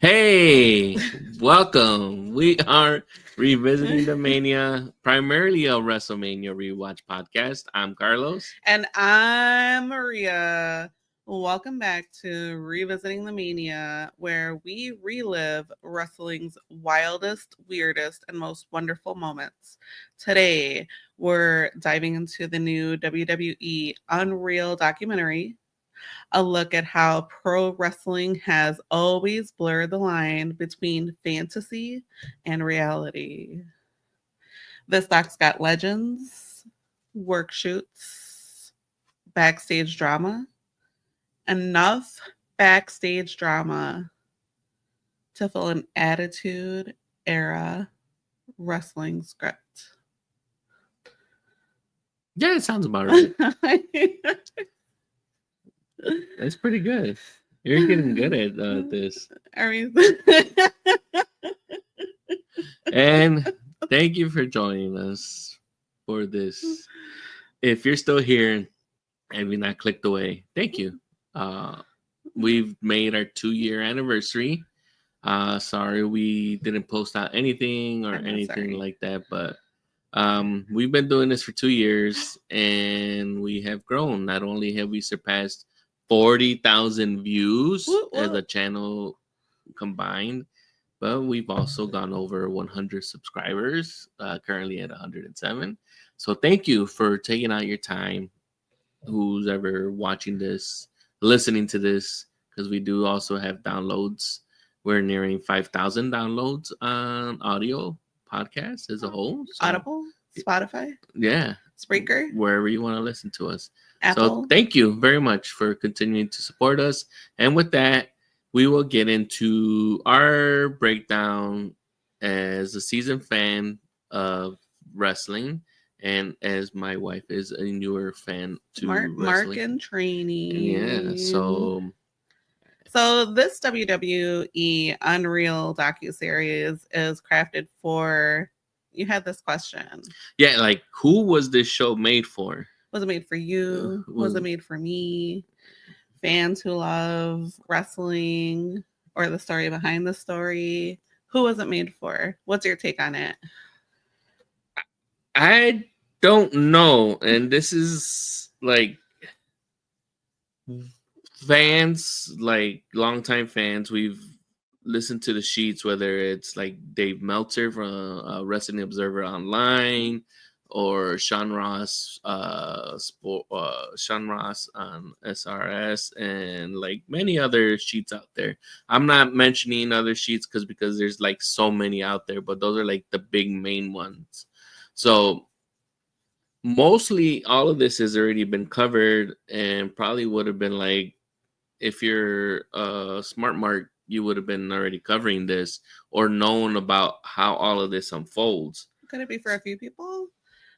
Hey, welcome. We are revisiting the Mania, primarily a WrestleMania rewatch podcast. I'm Carlos. And I'm Maria. Welcome back to Revisiting the Mania, where we relive wrestling's wildest, weirdest, and most wonderful moments. Today, we're diving into the new WWE UnReal documentary, a look at how pro wrestling has always blurred the line between fantasy and reality. This doc's got legends, work shoots, backstage drama, enough backstage drama to fill an attitude era wrestling script. Yeah, it sounds about right. That's pretty good. You're getting good at this. And thank you for joining us for this. If you're still here and you're not clicked away, thank you. We've made our 2-year anniversary. Sorry we didn't post out anything or anything like that, but we've been doing this for 2 years and we have grown. Not only have we surpassed 40,000 views as a channel combined, but we've also gone over 100 subscribers, currently at 107. So thank you for taking out your time, who's ever watching this, listening to this, because we do also have downloads. We're nearing 5,000 downloads on audio podcasts as a whole. So, Audible, Spotify, yeah, Spreaker, wherever you want to listen to us. Apple. So thank you very much for continuing to support us. And with that, we will get into our breakdown as a seasoned fan of wrestling, and as my wife is a newer fan to Mark and training. Yeah, so this WWE UnReal docuseries is crafted for, you had this question. Yeah, like, who was this show made for? Was it made for you? Was it made for me? Fans who love wrestling or the story behind the story? Who was it made for? What's your take on it? I don't know. And this is like fans, like longtime fans, we've listened to the sheets, whether it's like Dave Meltzer from Wrestling Observer Online, or Sean Ross on SRS, and like many other sheets out there. I'm not mentioning other sheets because there's like so many out there, but those are like the big main ones. So mostly all of this has already been covered, and probably would have been like, if you're Smart Mark, you would have been already covering this or known about how all of this unfolds. Could it be for a few people?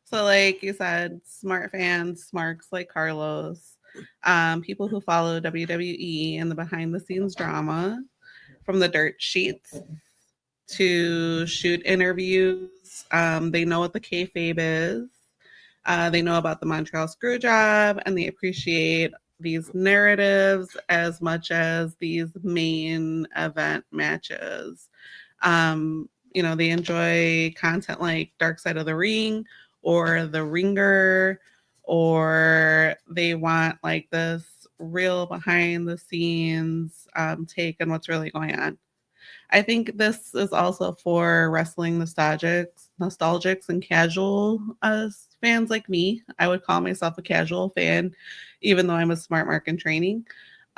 So, like you said, smart fans, smarks like Carlos, people who follow WWE and the behind-the-scenes drama, from the dirt sheets to shoot interviews. They know what the kayfabe is. They know about the Montreal Screwjob, and they appreciate these narratives as much as these main event matches. They enjoy content like Dark Side of the Ring or The Ringer, or they want like this real behind the scenes take on what's really going on. I think this is also for wrestling nostalgics and casual fans like me. I would call myself a casual fan, even though I'm a Smart Mark in training.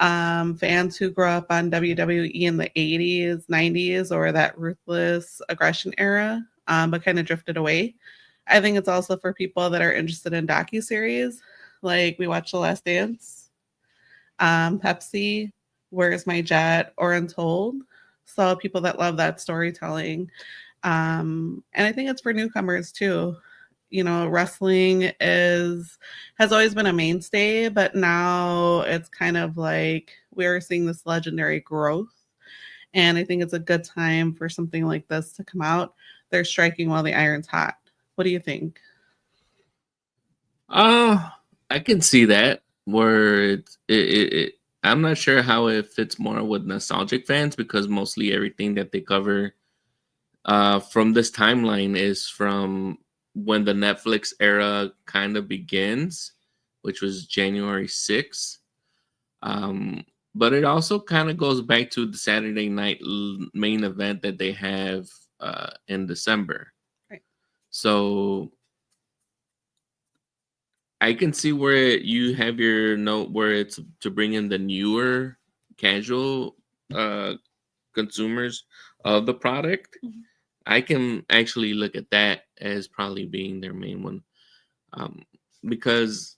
Fans who grew up on WWE in the 80s, 90s, or that ruthless aggression era, but kind of drifted away. I think it's also for people that are interested in docuseries, like we watched The Last Dance, Pepsi, Where's My Jet, or Untold. So people that love that storytelling. And I think it's for newcomers too. Wrestling has always been a mainstay, but now it's kind of like we're seeing this legendary growth. And I think it's a good time for something like this to come out. They're striking while the iron's hot. What do you think? I can see that, where I'm not sure how it fits more with nostalgic fans because mostly everything that they cover from this timeline is from when the Netflix era kind of begins, which was January 6th. Um, but it also kind of goes back to the Saturday night main event that they have in December. Right. So I can see where you have your note where it's to bring in the newer casual uh, consumers of the product. Mhm. I can actually look at that as probably being their main one, um, because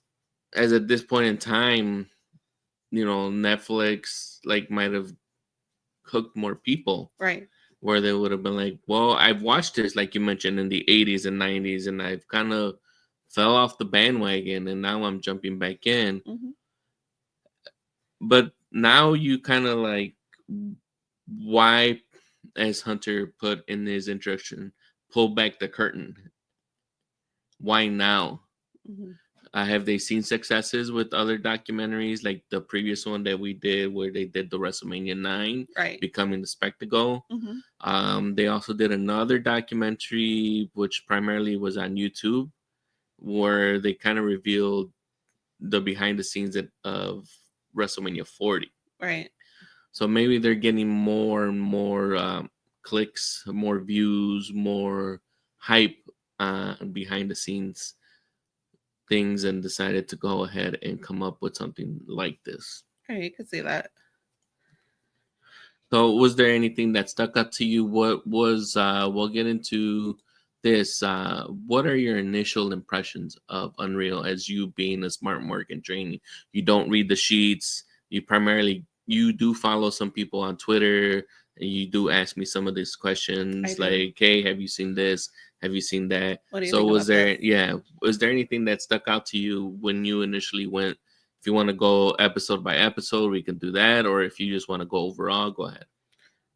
as at this point in time, Netflix like might have hooked more people Right. where they would have been like, well, I've watched this like you mentioned in the 80s and 90s, and I've kind of fell off the bandwagon, and now I'm jumping back in. Hmm. But now you kind of like why, as Hunter put in his introduction, pull back the curtain. Why now? Hmm. Have they seen successes with other documentaries like the previous one that we did where they did the WrestleMania 9 Right. becoming the spectacle? Hmm. They also did another documentary which primarily was on YouTube where they kind of revealed the behind the scenes of WrestleMania 40. Right. So maybe they're getting more and more clicks, more views, more hype behind the scenes things and decided to go ahead and come up with something like this. Right. You could see that. So was there anything that stuck out to you? What was we'll get into this. What are your initial impressions of Unreal as you being a smart market trainee? You don't read the sheets. You do follow some people on Twitter and you do ask me some of these I questions do. like, hey, have you seen this? Have you seen that? What do you So think about this? was there anything that stuck out to you when you initially went? If you want to go episode by episode, we can do that. Or if you just want to go overall, go ahead.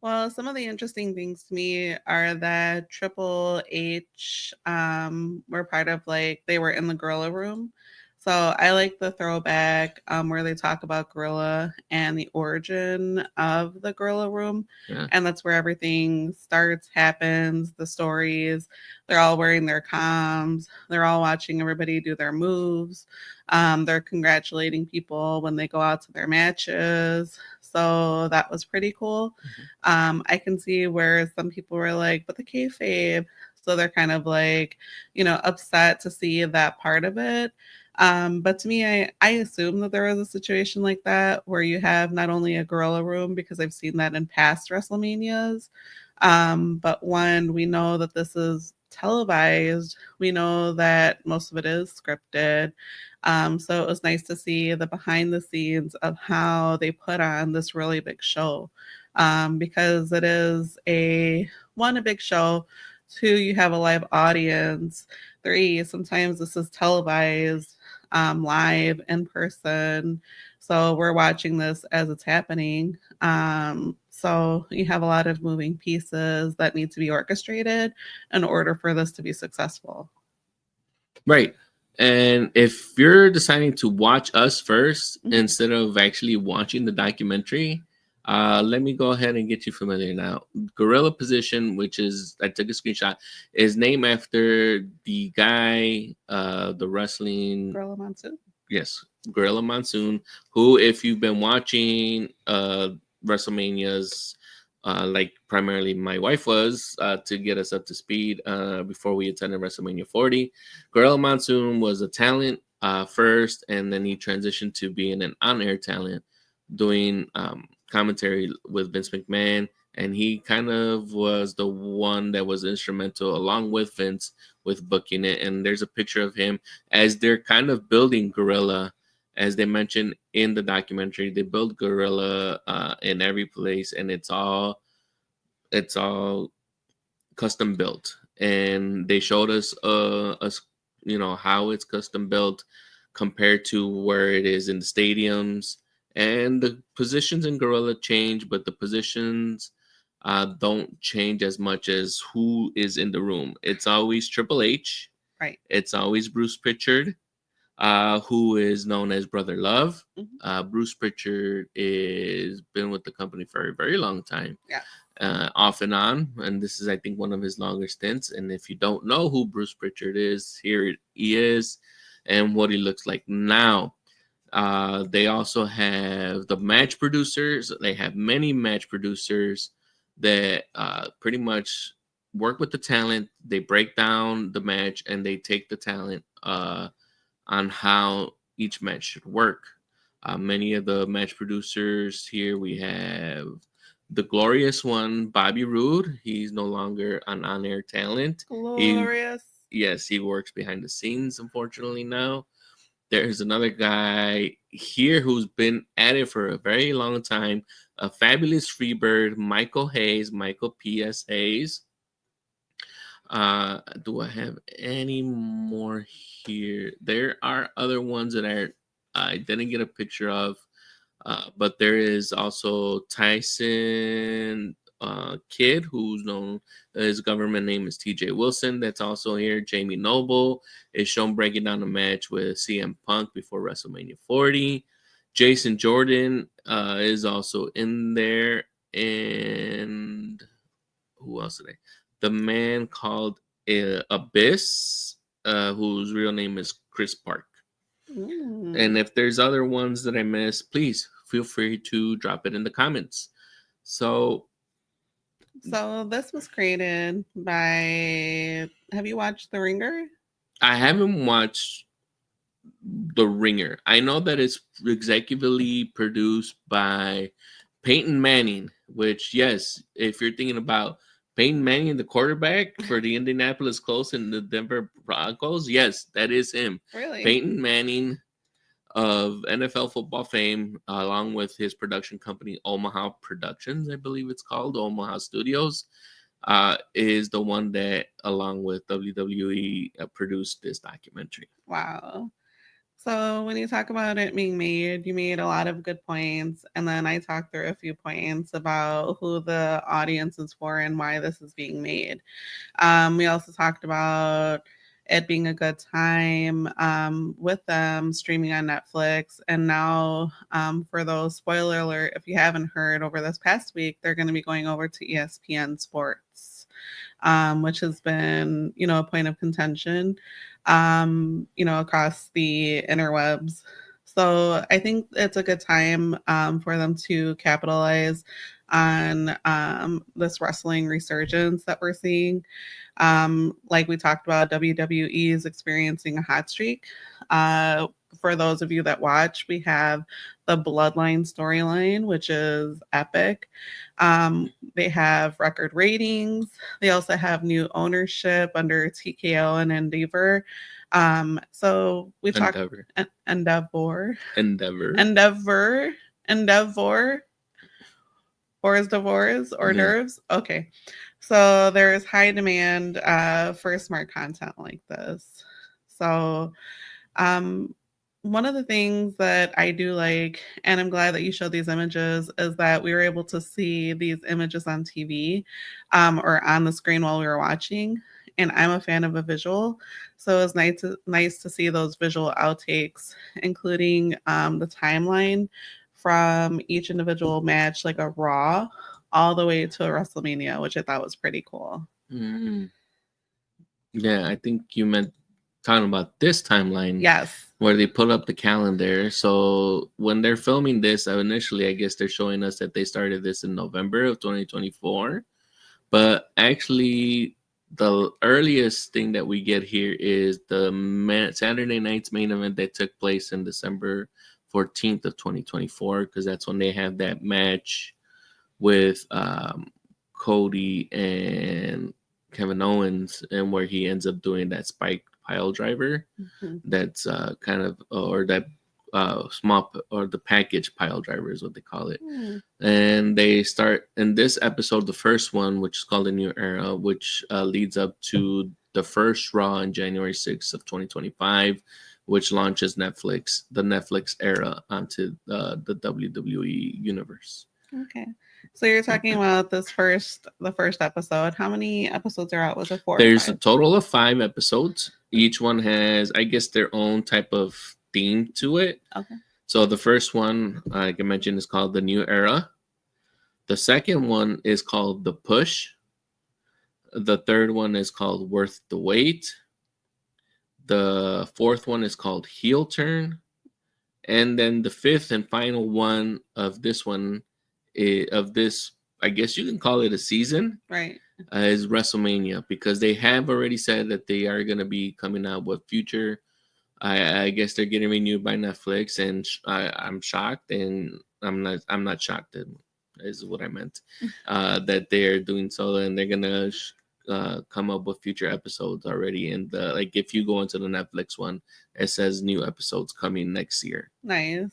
Well, some of the interesting things to me are that Triple H were part of like they were in the Gorilla Room. So I like the throwback where they talk about Gorilla and the origin of the Gorilla Room. Yeah. And that's where everything starts, happens, the stories. They're all wearing their comms. They're all watching everybody do their moves. They're congratulating people when they go out to their matches. So that was pretty cool. I can see where some people were like, but the kayfabe. So they're kind of like, upset to see that part of it. But to me, I assume that there was a situation like that where you have not only a gorilla room, because I've seen that in past WrestleManias, but one, we know that this is televised. We know that most of it is scripted. So it was nice to see the behind the scenes of how they put on this really big show, because it is a big show. Two, you have a live audience. Three, sometimes this is televised, live in person. So we're watching this as it's happening. So you have a lot of moving pieces that need to be orchestrated in order for this to be successful. Right. And if you're deciding to watch us 1st Mhm. instead of actually watching the documentary, let me go ahead and get you familiar now. Gorilla Position, which is I took a screenshot, is named after the guy, the wrestling. Gorilla Monsoon. Yes, Gorilla Monsoon, who, if you've been watching WrestleManias, like primarily my wife was, to get us up to speed before we attended WrestleMania 40, Gorilla Monsoon was a talent first, and then he transitioned to being an on-air talent, doing commentary with Vince McMahon. And he kind of was the one that was instrumental, along with Vince, with booking it. And there's a picture of him as they're kind of building Gorilla, as they mentioned in the documentary. They build Gorilla in every place, and it's all custom built. And they showed us how it's custom built compared to where it is in the stadiums. And the positions in Gorilla change, but the positions don't change as much as who is in the room. It's always Triple H. Right. It's always Bruce Pritchard. who is known as Brother Love. Mhm. Bruce Pritchard is been with the company for a very long time, Yeah. off and on, and this is, I think, one of his longer stints. And if you don't know who Bruce Pritchard is, here he is, and what he looks like now. They also have the match producers. They have many match producers that pretty much work with the talent. They break down the match and they take the talent on how each match should work. Many of the match producers here, we have the glorious one, Bobby Roode. He's no longer an on-air talent. Glorious. Yes, he works behind the scenes, unfortunately, now. There's another guy here who's been at it for a very long time, a fabulous freebird, Michael Hayes, Michael P.S. Hayes. Do I have any more here? There are other ones that I didn't get a picture of, but there is also Tyson Kidd, who's known, his government name is TJ Wilson. That's also here. Jamie Noble is shown breaking down a match with CM Punk before WrestleMania 40. Jason Jordan is also in there. And who else today? The man called Abyss, whose real name is Chris Park. And if there's other ones that I missed, please feel free to drop it in the comments. So this was created by. Have you watched The Ringer? I haven't watched The Ringer. I know that it's executively produced by Peyton Manning, which, yes, if you're thinking about Peyton Manning, the quarterback for the Indianapolis Colts and the Denver Broncos, yes, that is him. Really? Peyton Manning of NFL football fame, along with his production company, Omaha Productions, I believe it's called, Omaha Studios, is the one that, along with WWE, produced this documentary. Wow. So when you talk about it being made, you made a lot of good points. And then I talked through a few points about who the audience is for and why this is being made. We also talked about it being a good time with them streaming on Netflix. And now, for those, spoiler alert, if you haven't heard, over this past week, they're going to be going over to ESPN Sports, which has been, a point of contention, across the interwebs. So I think it's a good time for them to capitalize on this wrestling resurgence that we're seeing. Like we talked about, WWE is experiencing a hot streak. For those of you that watch, we have the Bloodline storyline, which is epic. They have record ratings. They also have new ownership under TKO and Endeavor. So we talked Endeavor. Or is divorce or nerves? Okay. So there is high demand for smart content like this. So one of the things that I do like, and I'm glad that you showed these images, is that we were able to see these images on TV or on the screen while we were watching. And I'm a fan of a visual. So it was nice to see those visual outtakes, including the timeline from each individual match, like a Raw, all the way to a WrestleMania, which I thought was pretty cool. Mm. Yeah, I think you meant talking about this timeline. Yes. Where they put up the calendar. So when they're filming this, initially, I guess they're showing us that they started this in November of 2024. But actually, the earliest thing that we get here is the Saturday night's main event that took place in December 14th of 2024, because that's when they have that match with Cody and Kevin Owens, and where he ends up doing that spike pile driver. That's kind of, or that small, or the package pile driver is what they call it. And they start in this episode, the first one, which is called A New Era, which leads up to the first Raw on January 6th of 2025, which launches the Netflix era onto the WWE universe. Okay. So you're talking about the first episode. How many episodes are out? Was it 4 or There's a 5? total of 5 episodes. Each one has, I guess, their own type of theme to it. Okay. So the first one, like I mentioned, is called The New Era. The second one is called The Push. The third one is called Worth the Wait. The fourth one is called Heel Turn. And then the fifth and final one of this I guess you can call it a season, Right. Is WrestleMania, because they have already said that they are going to be coming out with future. I guess they're getting renewed by Netflix, and I'm shocked, and I'm not shocked. Is what I meant. That they're doing so, and they're gonna come up with future episodes already. And like if you go into the Netflix one, it says new episodes coming next year. Nice.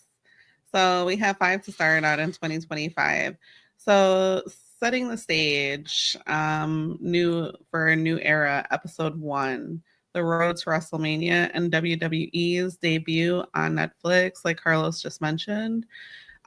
So we have 5 to start out in 2025. So setting the stage, new for a new era, episode 1, the road to WrestleMania and WWE's debut on Netflix, like Carlos just mentioned.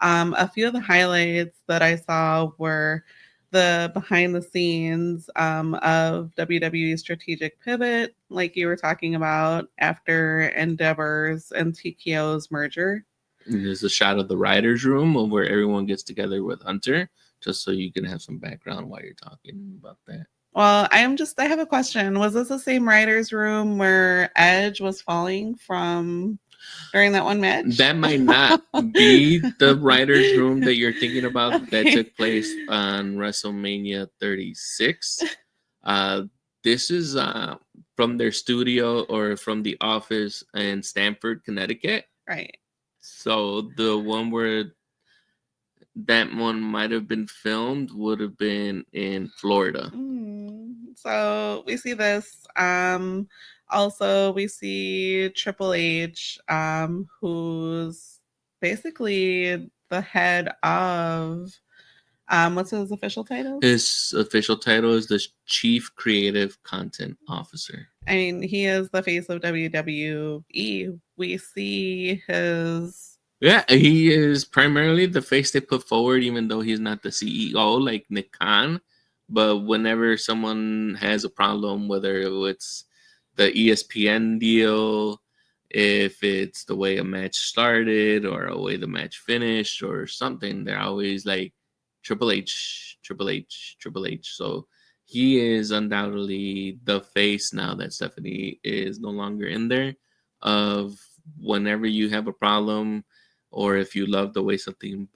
A few of the highlights that I saw were the behind the scenes of WWE's strategic pivot, like you were talking about, after Endeavor's and TKO's merger. And there's a shot of the writers' room where everyone gets together with Hunter, just so you can have some background while you're talking about that. Well, I have a question. Was this the same writer's room where Edge was falling from during that one match? That might not be the writer's room that you're thinking about. Okay. That took place on WrestleMania 36. This is from their studio or from the office in Stamford, Connecticut. Right. So the one where that one might have been filmed would have been in Florida. So we see this. Also, we see Triple H, who's basically the head of, what's his official title? His official title is the Chief Creative Content Officer. I mean, he is the face of WWE. We see his... Yeah, he is primarily the face they put forward, even though he's not the CEO like Nick Khan. But whenever someone has a problem, whether it's the ESPN deal, if it's the way a match started or a way the match finished or something, they're always like Triple H, Triple H, Triple H. So he is undoubtedly the face now that Stephanie is no longer in there. Of whenever you have a problem, or if you love the way something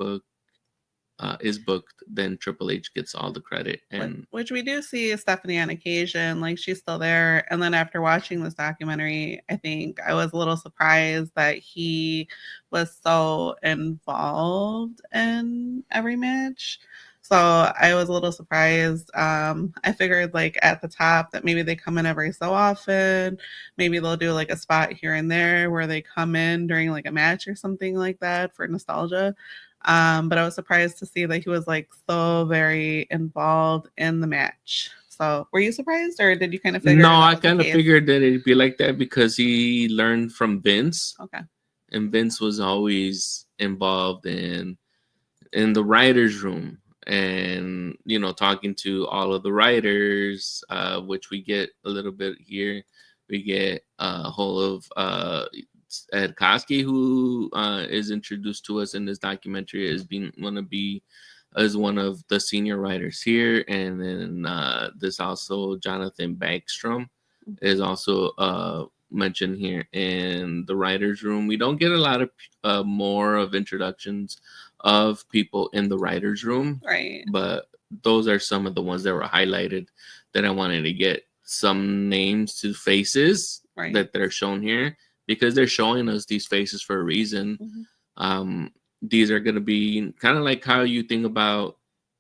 is booked, then Triple H gets all the credit. And which we do see Stephanie on occasion, like she's still there. And then after watching this documentary, I think I was a little surprised that he was so involved in every match. So I was a little surprised. I figured like at the top that maybe they come in every so often. Maybe they'll do like a spot here and there where they come in during like a match or something like that for nostalgia. But I was surprised to see that he was like so very involved in the match. So were you surprised, or did you kind of figure? No, I kind of figured that it'd be like that because he learned from Vince. Okay. And Vince was always involved in the writers' room, and talking to all of the writers, which we get a little bit here. We get a hold of Ed Koski, who is introduced to us in this documentary as being one of the senior writers here, and then there's also Jonathan Bagstrom is also mentioned here in the writers' room. We don't get a lot of more of introductions of people in the writers' room, right? But those are some of the ones that were highlighted that I wanted to get some names to faces that they're shown here, because they're showing us these faces for a reason. These are going to be kind of like how you think about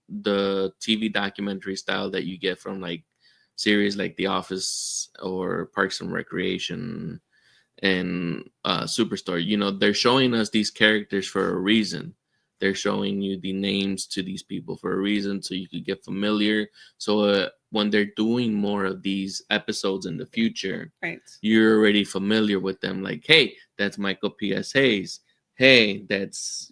the TV documentary style that you get from like series like The Office or Parks and Recreation and Superstore. They're showing us these characters for a reason. They're showing you the names to these people for a reason, so you could get familiar. So when they're doing more of these episodes in the future, you're already familiar with them. Like, hey, that's Michael P.S. Hayes. Hey, that's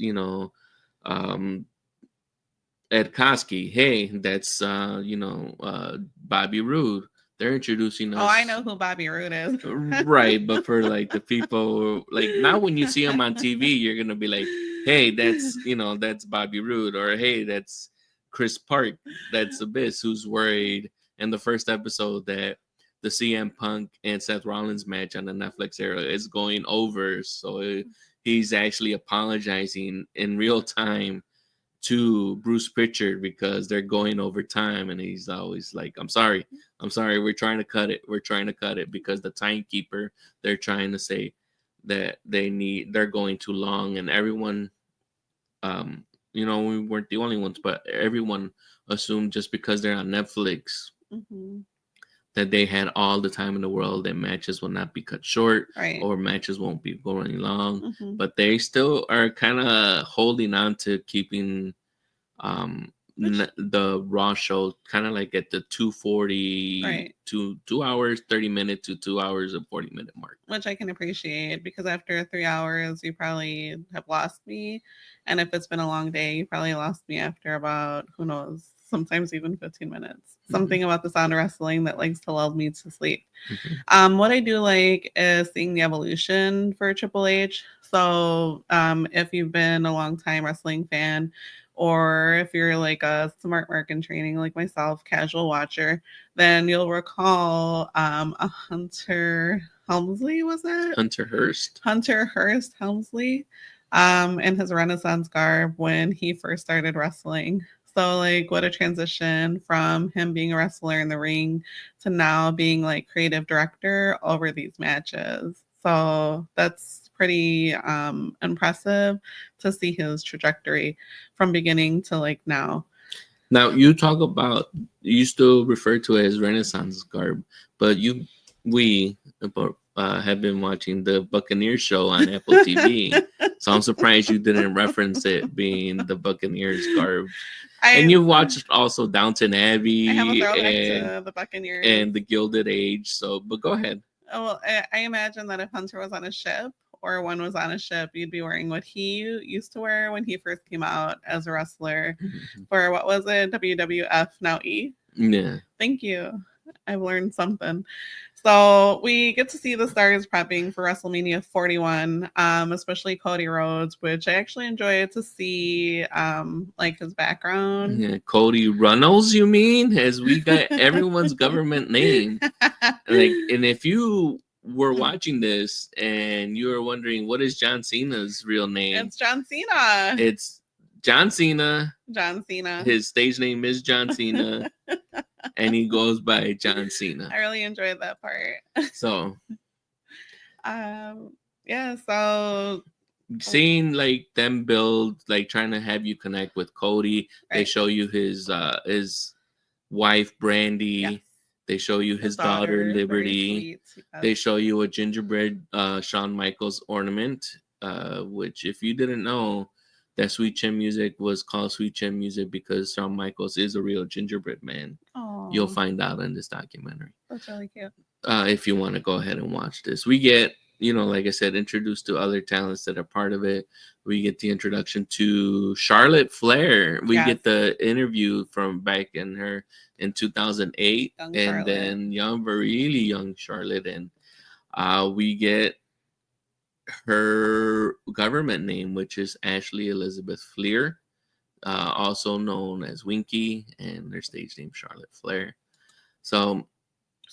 Ed Koski. Hey, that's Bobby Roode. They're introducing us. Oh, I know who Bobby Roode is. Right, but for like the people, like now when you see him on TV, you're gonna be like, hey, that's Bobby Roode, or hey, that's Chris Park, that's Abyss, who's worried in the first episode that the CM Punk and Seth Rollins match on the Netflix era is going over, so he's actually apologizing in real time to Bruce Pritchard because they're going over time, and he's always like, I'm sorry, we're trying to cut it because the timekeeper, they're trying to say that they're going too long, and everyone, we weren't the only ones, but everyone assumed just because they're on Netflix that they had all the time in the world, that matches will not be cut short, right, or matches won't be going long. But they still are kind of holding on to keeping the Raw show kind of like at the 2:40 to 2 hours 30 minute to 2 hours and 40-minute mark, which I can appreciate, because after 3 hours you probably have lost me, and if it's been a long day, you probably lost me after about, who knows, sometimes even 15 minutes. Something about the sound of wrestling that likes to lull me to sleep. What I do like is seeing the evolution for Triple H. So if you've been a long time wrestling fan, or if you're like a smart mark in training like myself, casual watcher, then you'll recall a Hunter Helmsley, was it? Hunter Hearst Helmsley, in his Renaissance garb when he first started wrestling. So like, what a transition from him being a wrestler in the ring to now being like creative director over these matches. So that's pretty impressive to see his trajectory from beginning to like now. Now you talk about, you still refer to it as Renaissance garb, but we have been watching the Buccaneers show on Apple TV, so I'm surprised you didn't reference it being the Buccaneers garb. And you watched also Downton Abbey. I have a throwback to the Buccaneers and the Gilded Age. So, but go ahead. Oh, well, I imagine that if Hunter was on a ship, or one was on a ship, you'd be wearing what he used to wear when he first came out as a wrestler for, what was it, WWF, now E? Yeah. Thank you. I've learned something. So we get to see the stars prepping for WrestleMania 41, especially Cody Rhodes, which I actually enjoyed to see, like his background. Yeah, Cody Runnels, you mean? As we got everyone's government name. And if you were watching this and you were wondering what is John Cena's real name, it's John Cena. It's John Cena. John Cena. His stage name is John Cena. And he goes by John Cena. I really enjoyed that part. So, yeah. So seeing like them build, like trying to have you connect with Cody. They show you his wife Brandy. Yes. They show you his daughter Liberty. They show you a gingerbread Shawn Michaels ornament, which if you didn't know, that Sweet Chin Music was called Sweet Chin Music because Shawn Michaels is a real gingerbread man. Aww. You'll find out in this documentary. That's really cute. If you want to go ahead and watch this. We get, like I said, introduced to other talents that are part of it. We get the introduction to Charlotte Flair. We get the interview from back in 2008. Then really young Charlotte. And we get her government name, which is Ashley Elizabeth Fleer, also known as Winky, and their stage name Charlotte Flair. So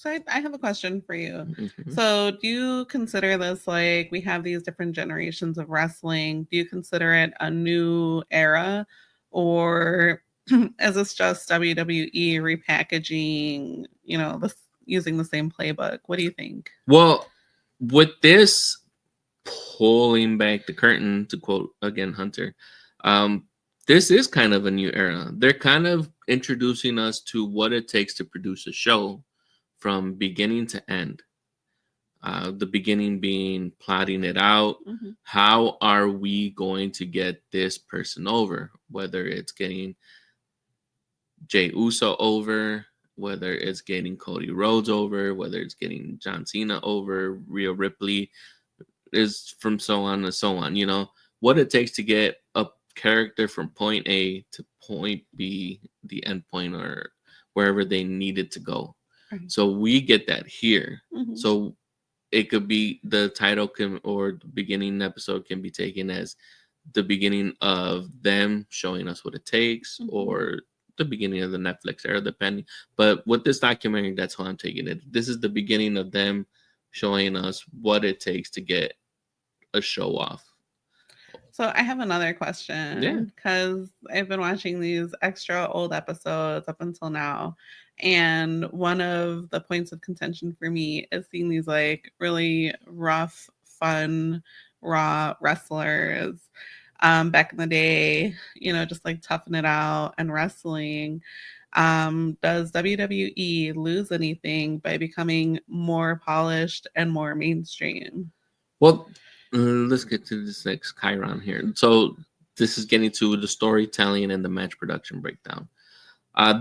I have a question for you. So do you consider this, like, we have these different generations of wrestling, do you consider it a new era, or is this just WWE repackaging, using the same playbook? What do you think? Well, with this pulling back the curtain, to quote again Hunter, this is kind of a new era. They're kind of introducing us to what it takes to produce a show from beginning to end. The beginning being plotting it out. How are we going to get this person over? Whether it's getting Jey Uso over, whether it's getting Cody Rhodes over, whether it's getting John Cena over, Rhea Ripley, is from so on and so on. What it takes to get a character from point A to point B, the end point, or wherever they needed to go. Right. So we get that here. Mhm. So it could be the title can or the beginning episode can be taken as the beginning of them showing us what it takes, or the beginning of the Netflix era, depending. But with this documentary, that's how I'm taking it. This is the beginning of them showing us what it takes to get a show off. So I have another Yeah. question because I've been watching these extra old episodes up until now. And one of the points of contention for me is seeing these like really rough, fun, raw wrestlers back in the day, just like toughing it out and wrestling. Does WWE lose anything by becoming more polished and more mainstream? Well, let's get to this next Chiron here. So this is getting to the storytelling and the match production breakdown.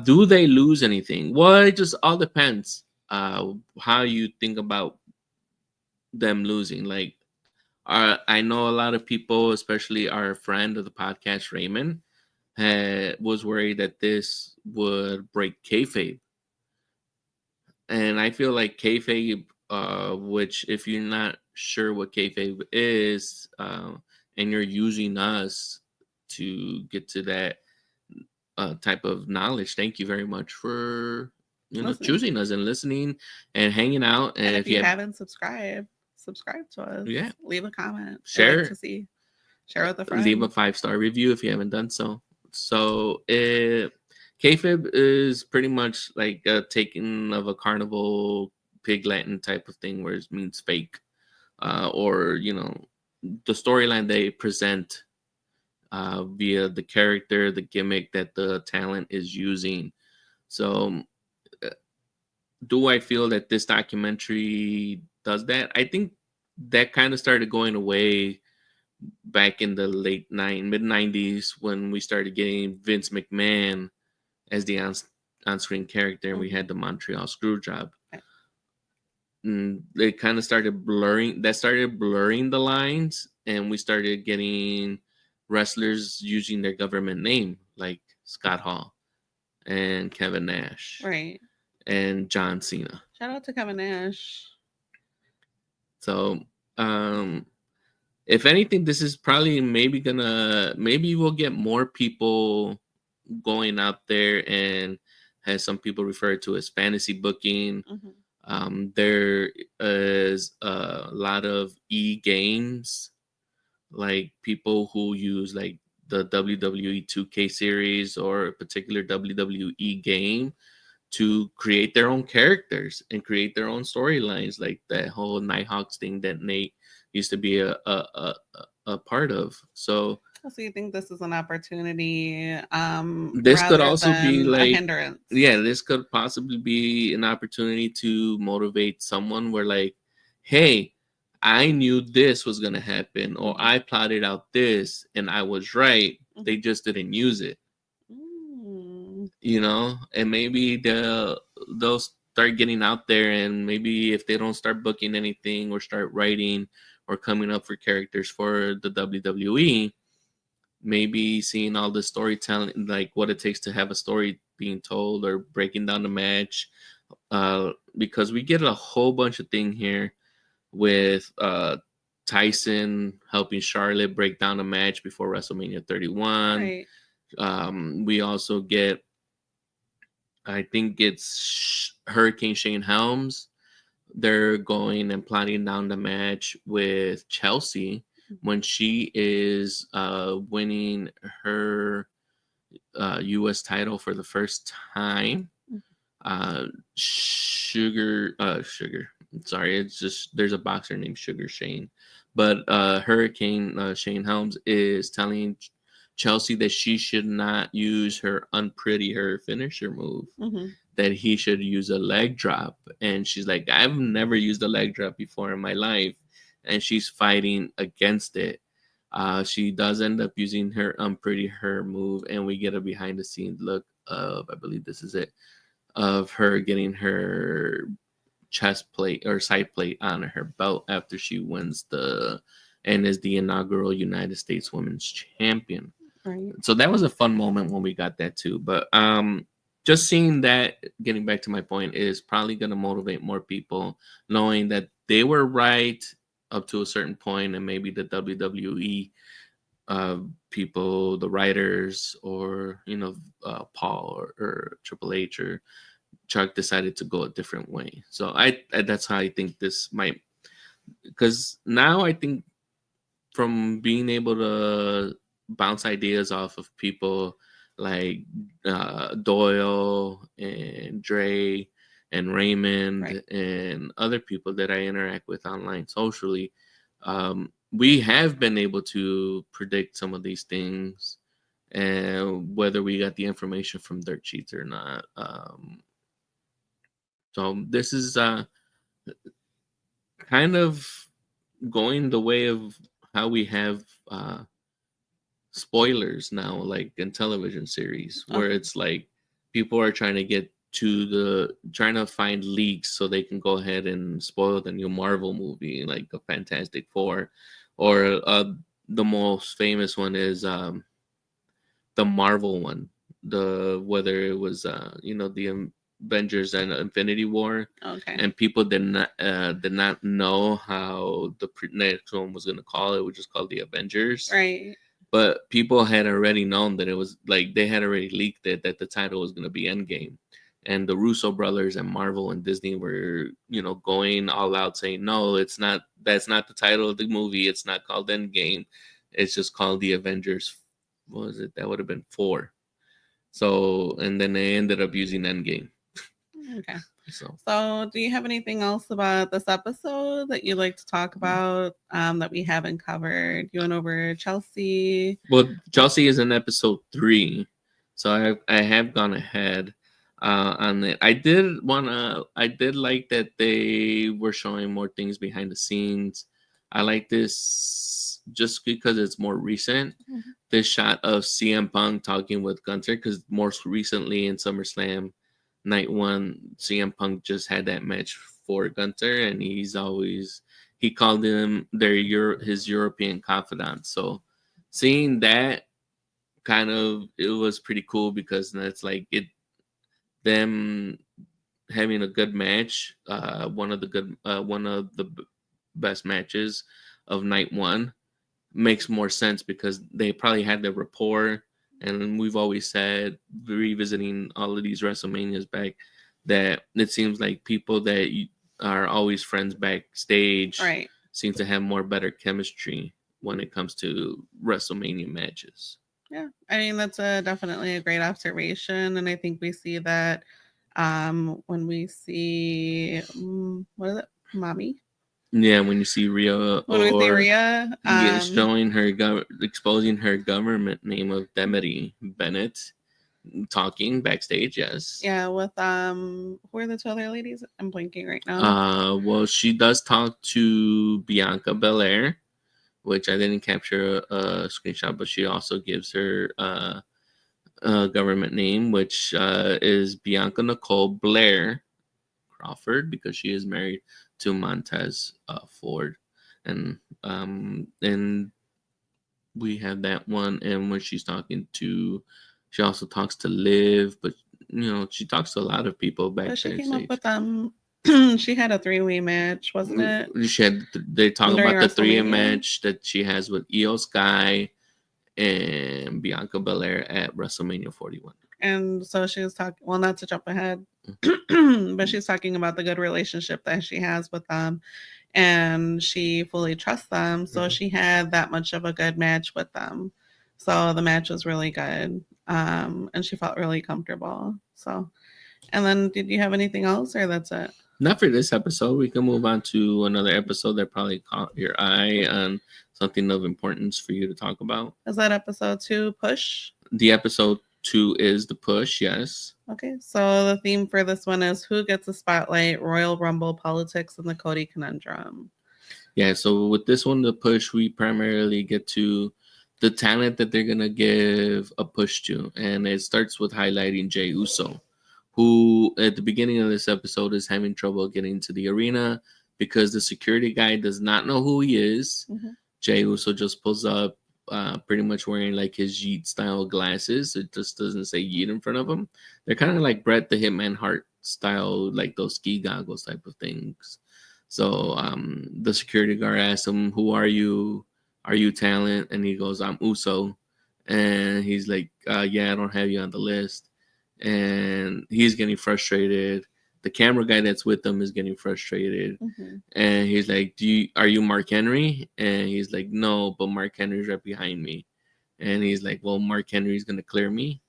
Do they lose anything? Well, it just all depends how you think about them losing. Like, I know a lot of people, especially our friend of the podcast, Raymond, was worried that this would break kayfabe, and I feel like kayfabe, which if you're not sure what kayfabe is, and you're using us to get to that type of knowledge, thank you very much for choosing us and listening and hanging out. And if you haven't subscribed to us. Yeah, leave a comment. share, like to see. Share with a friend. Leave a 5-star review if you haven't done so. So kayfabe is pretty much like a taking of a carnival pig Latin type of thing, where it means fake, or the storyline they present via the character, the gimmick that the talent is using. So, do I feel that this documentary does that? I think that kind of started going away back in the mid 90s, when we started getting Vince McMahon as the on-screen character, and we had the Montreal Screwjob. They kind of started blurring the lines, and we started getting wrestlers using their government name, like Scott Hall and Kevin Nash, right, and John Cena. Shout out to Kevin Nash. So if anything, this is probably maybe we'll get more people going out there, and as some people refer to as fantasy booking. There is a lot of e-games, like people who use like the WWE 2K series or a particular WWE game to create their own characters and create their own storylines, like that whole Nighthawks thing that Nate used to be a part of. So you think this is an opportunity? This could also be like a hindrance. Yeah, this could possibly be an opportunity to motivate someone, where like, hey, I knew this was gonna happen, or I plotted out this and I was right. They just didn't use it. And maybe they'll start getting out there, and maybe if they don't start booking anything or start writing or coming up for characters for the WWE, maybe seeing all the storytelling, like what it takes to have a story being told, or breaking down the match, because we get a whole bunch of thing here with Tyson helping Charlotte break down a match before WrestleMania 31. Right. We also get, I think it's Hurricane Shane Helms. They're going and plotting down the match with Chelsea when she is winning her U.S. title for the first time. Sugar. Sorry, it's just there's a boxer named Sugar Shane, but Hurricane Shane Helms is telling Chelsea that she should not use her unpretty her finisher move. That he should use a leg drop, and she's like, I've never used a leg drop before in my life, and she's fighting against it. She does end up using her unpretty her move, and we get a behind the scenes look of, I believe this is it, of her getting her chest plate or side plate on her belt after she wins and is the inaugural United States Women's Champion. Right. So that was a fun moment when we got that too. But just seeing that, getting back to my point, is probably going to motivate more people, knowing that they were right up to a certain point, and maybe the WWE people, the writers, or Paul or Triple H or Chuck decided to go a different way. So I that's how I think this might, because now I think from being able to bounce ideas off of people like Doyle and Dre and Raymond, Right. and other people that I interact with online socially, we have been able to predict some of these things, and whether we got the information from dirt sheets or not. So this is kind of going the way of how we have spoilers now, like in television series, where Okay. it's like people are trying to get to trying to find leaks so they can go ahead and spoil the new Marvel movie, like the Fantastic Four, or the most famous one is the Marvel one, the whether it was the Avengers and Infinity War, Okay. and people did not know how the next one was gonna call it, which is called the Avengers. Right. But people had already known that it was like they had already leaked it that the title was gonna be Endgame, and the Russo brothers and Marvel and Disney were going all out saying no, it's not. That's not the title of the movie. It's not called Endgame. It's just called the Avengers. What was it? That would have been 4. So, and then they ended up using Endgame. Okay. So, So, do you have anything else about this episode that you'd like to talk about that we haven't covered? You went over Chelsea. well, Chelsea is in episode 3, so I have gone ahead on it. I did like that they were showing more things behind the scenes. I like this just because it's more recent. Mm-hmm. This shot of CM Punk talking with Gunther, because most recently in SummerSlam Night 1, CM Punk just had that match for Gunther, and he called him his European confidant. So seeing that, it was pretty cool, because that's like them having a good match, one of the best matches of Night 1, makes more sense because they probably had the rapport. And we've always said, revisiting all of these WrestleManias back, that it seems like people that are always friends backstage Right. seem to have more better chemistry when it comes to WrestleMania matches. Yeah. I mean, that's definitely a great observation. And I think we see that when we see, what is it? Mommy? Yeah, when you see Rhea, When we see or Rhea, showing her exposing her government name of Demity Bennett, talking backstage, yes. yeah, with who are the 2 other ladies? I'm blanking right now. Well, she does talk to Bianca Belair, which I didn't capture a screenshot, but she also gives her government name, which is Bianca Nicole Blair Crawford, because she is married to Montez Ford, and we have that one. And when she's talking to, she also talks to Liv, but she talks to a lot of people But she backstage. came up with she had a 3-way match, wasn't it? They talk During about the 3-way WrestleMania? match that she has with Io Sky and Bianca Belair at WrestleMania 41. And so she was talking, well, not to jump ahead, but she's talking about the good relationship that she has with them, and she fully trusts them. So she had that much of a good match with them. So the match was really good, and she felt really comfortable. So, and then did you have anything else, or that's it? Not for this episode. We can move on to another episode that probably caught your eye on something of importance for you to talk about. Is that episode 2, Push? The episode 2 is the Push, yes. Okay, so the theme for this one is who gets the spotlight, Royal Rumble politics, and the Cody conundrum. Yeah, so with this one, the Push, we primarily get to the talent that they're going to give a push to. And it starts with highlighting Jey Uso, who at the beginning of this episode is having trouble getting to the arena because the security guy does not know who he is. Mm-hmm. Jey Uso just pulls up, pretty much wearing like his Yeet style glasses. It just doesn't say Yeet in front of him. They're kind of like Bret the Hitman Hart style, like those ski goggles type of things. So the security guard asked him, "Who are you? Are you talent?" And he goes, "I'm Uso." And he's like, "Yeah, I don't have you on the list." And he's getting frustrated. The camera guy that's with him is getting frustrated. Mm-hmm. And he's like, are you Mark Henry? And he's like, no, but Mark Henry's right behind me. And he's like, well, Mark Henry's gonna clear me.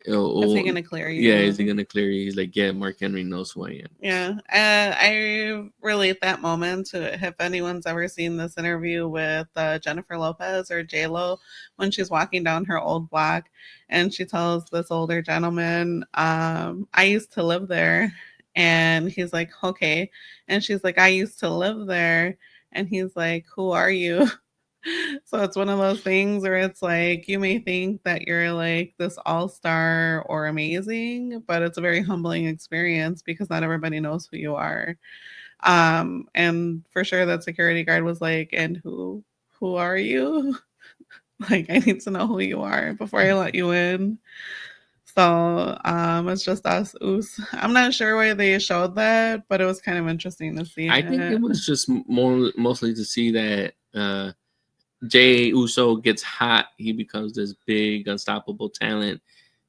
Is he gonna clear you? Yeah, is he gonna clear you? He's like, yeah, Mark Henry knows who I am. Yeah, I relate that moment to if anyone's ever seen this interview with Jennifer Lopez or J-Lo when she's walking down her old block and she tells this older gentleman, I used to live there. And he's like, okay. And she's like, I used to live there. And he's like, who are you? So it's one of those things where it's like you may think that you're like this all-star or amazing, but it's a very humbling experience because not everybody knows who you are. And for sure that security guard was like, and who are you? Like, I need to know who you are before I let you in. So it's just us. Oos. I'm not sure why they showed that, but it was kind of interesting to see. I think it was just mostly to see that Jey Uso gets hot. He becomes this big, unstoppable talent.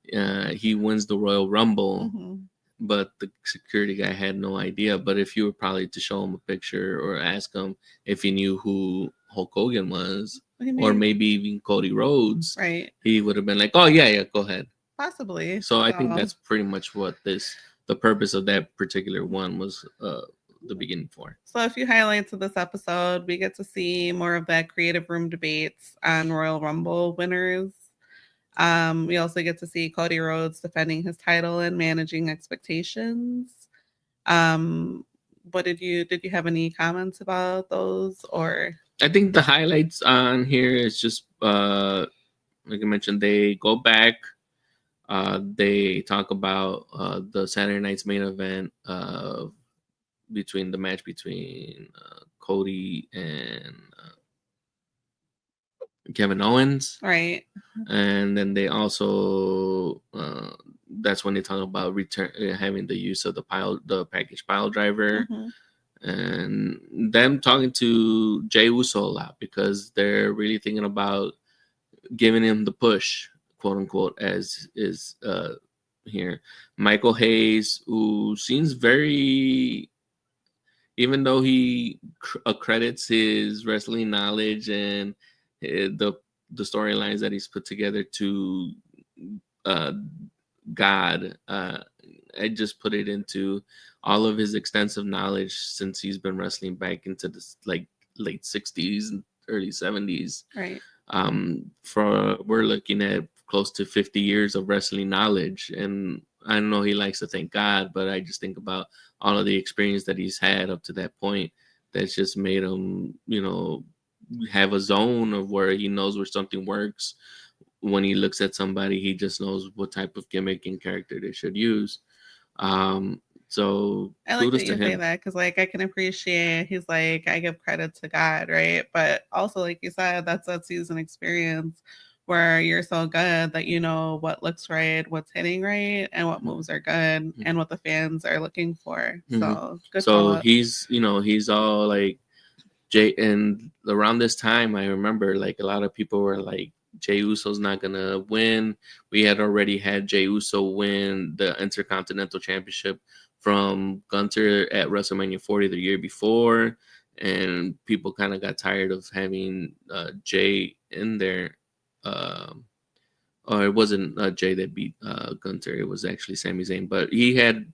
He wins the Royal Rumble, but the security guy had no idea. But if you were probably to show him a picture or ask him if he knew who Hulk Hogan was, or maybe even Cody Rhodes, right? He would have been like, "Oh yeah, go ahead." Possibly. So I think that's pretty much what the purpose of that particular one was the beginning for. So a few highlights of this episode, we get to see more of that creative room debates on Royal Rumble winners. We also get to see Cody Rhodes defending his title and managing expectations. What did you have any comments about those? Or I think the highlights on here is just like I mentioned, they go back. They talk about the Saturday night's main event between the match between Cody and Kevin Owens, right? And then they also that's when they talk about having the use of the package pile driver, and them talking to Jey Uso a lot because they're really thinking about giving him the push, quote unquote, as is here. Michael Hayes, who seems very, even though he accredits his wrestling knowledge and the storylines that he's put together to God, I just put it into all of his extensive knowledge since he's been wrestling back into the like late 60s and early 70s. Right. We're looking at close to 50 years of wrestling knowledge, and I don't know, he likes to thank God, but I just think about all of the experience that he's had up to that point that's just made him, have a zone of where he knows where something works. When he looks at somebody, he just knows what type of gimmick and character they should use. So I like that you say that because, like, I can appreciate. He's like, I give credit to God, right? But also, like you said, that's that season experience where you're so good that you know what looks right, what's hitting right, and what moves are good, and what the fans are looking for. So good. So he's, he's all like Jay, and around this time, I remember like a lot of people were like, Jey Uso's not gonna win. We had already had Jey Uso win the Intercontinental Championship from Gunther at WrestleMania 40 the year before, and people kind of got tired of having Jey in there. Or it wasn't Jey that beat Gunther; it was actually Sami Zayn. But he had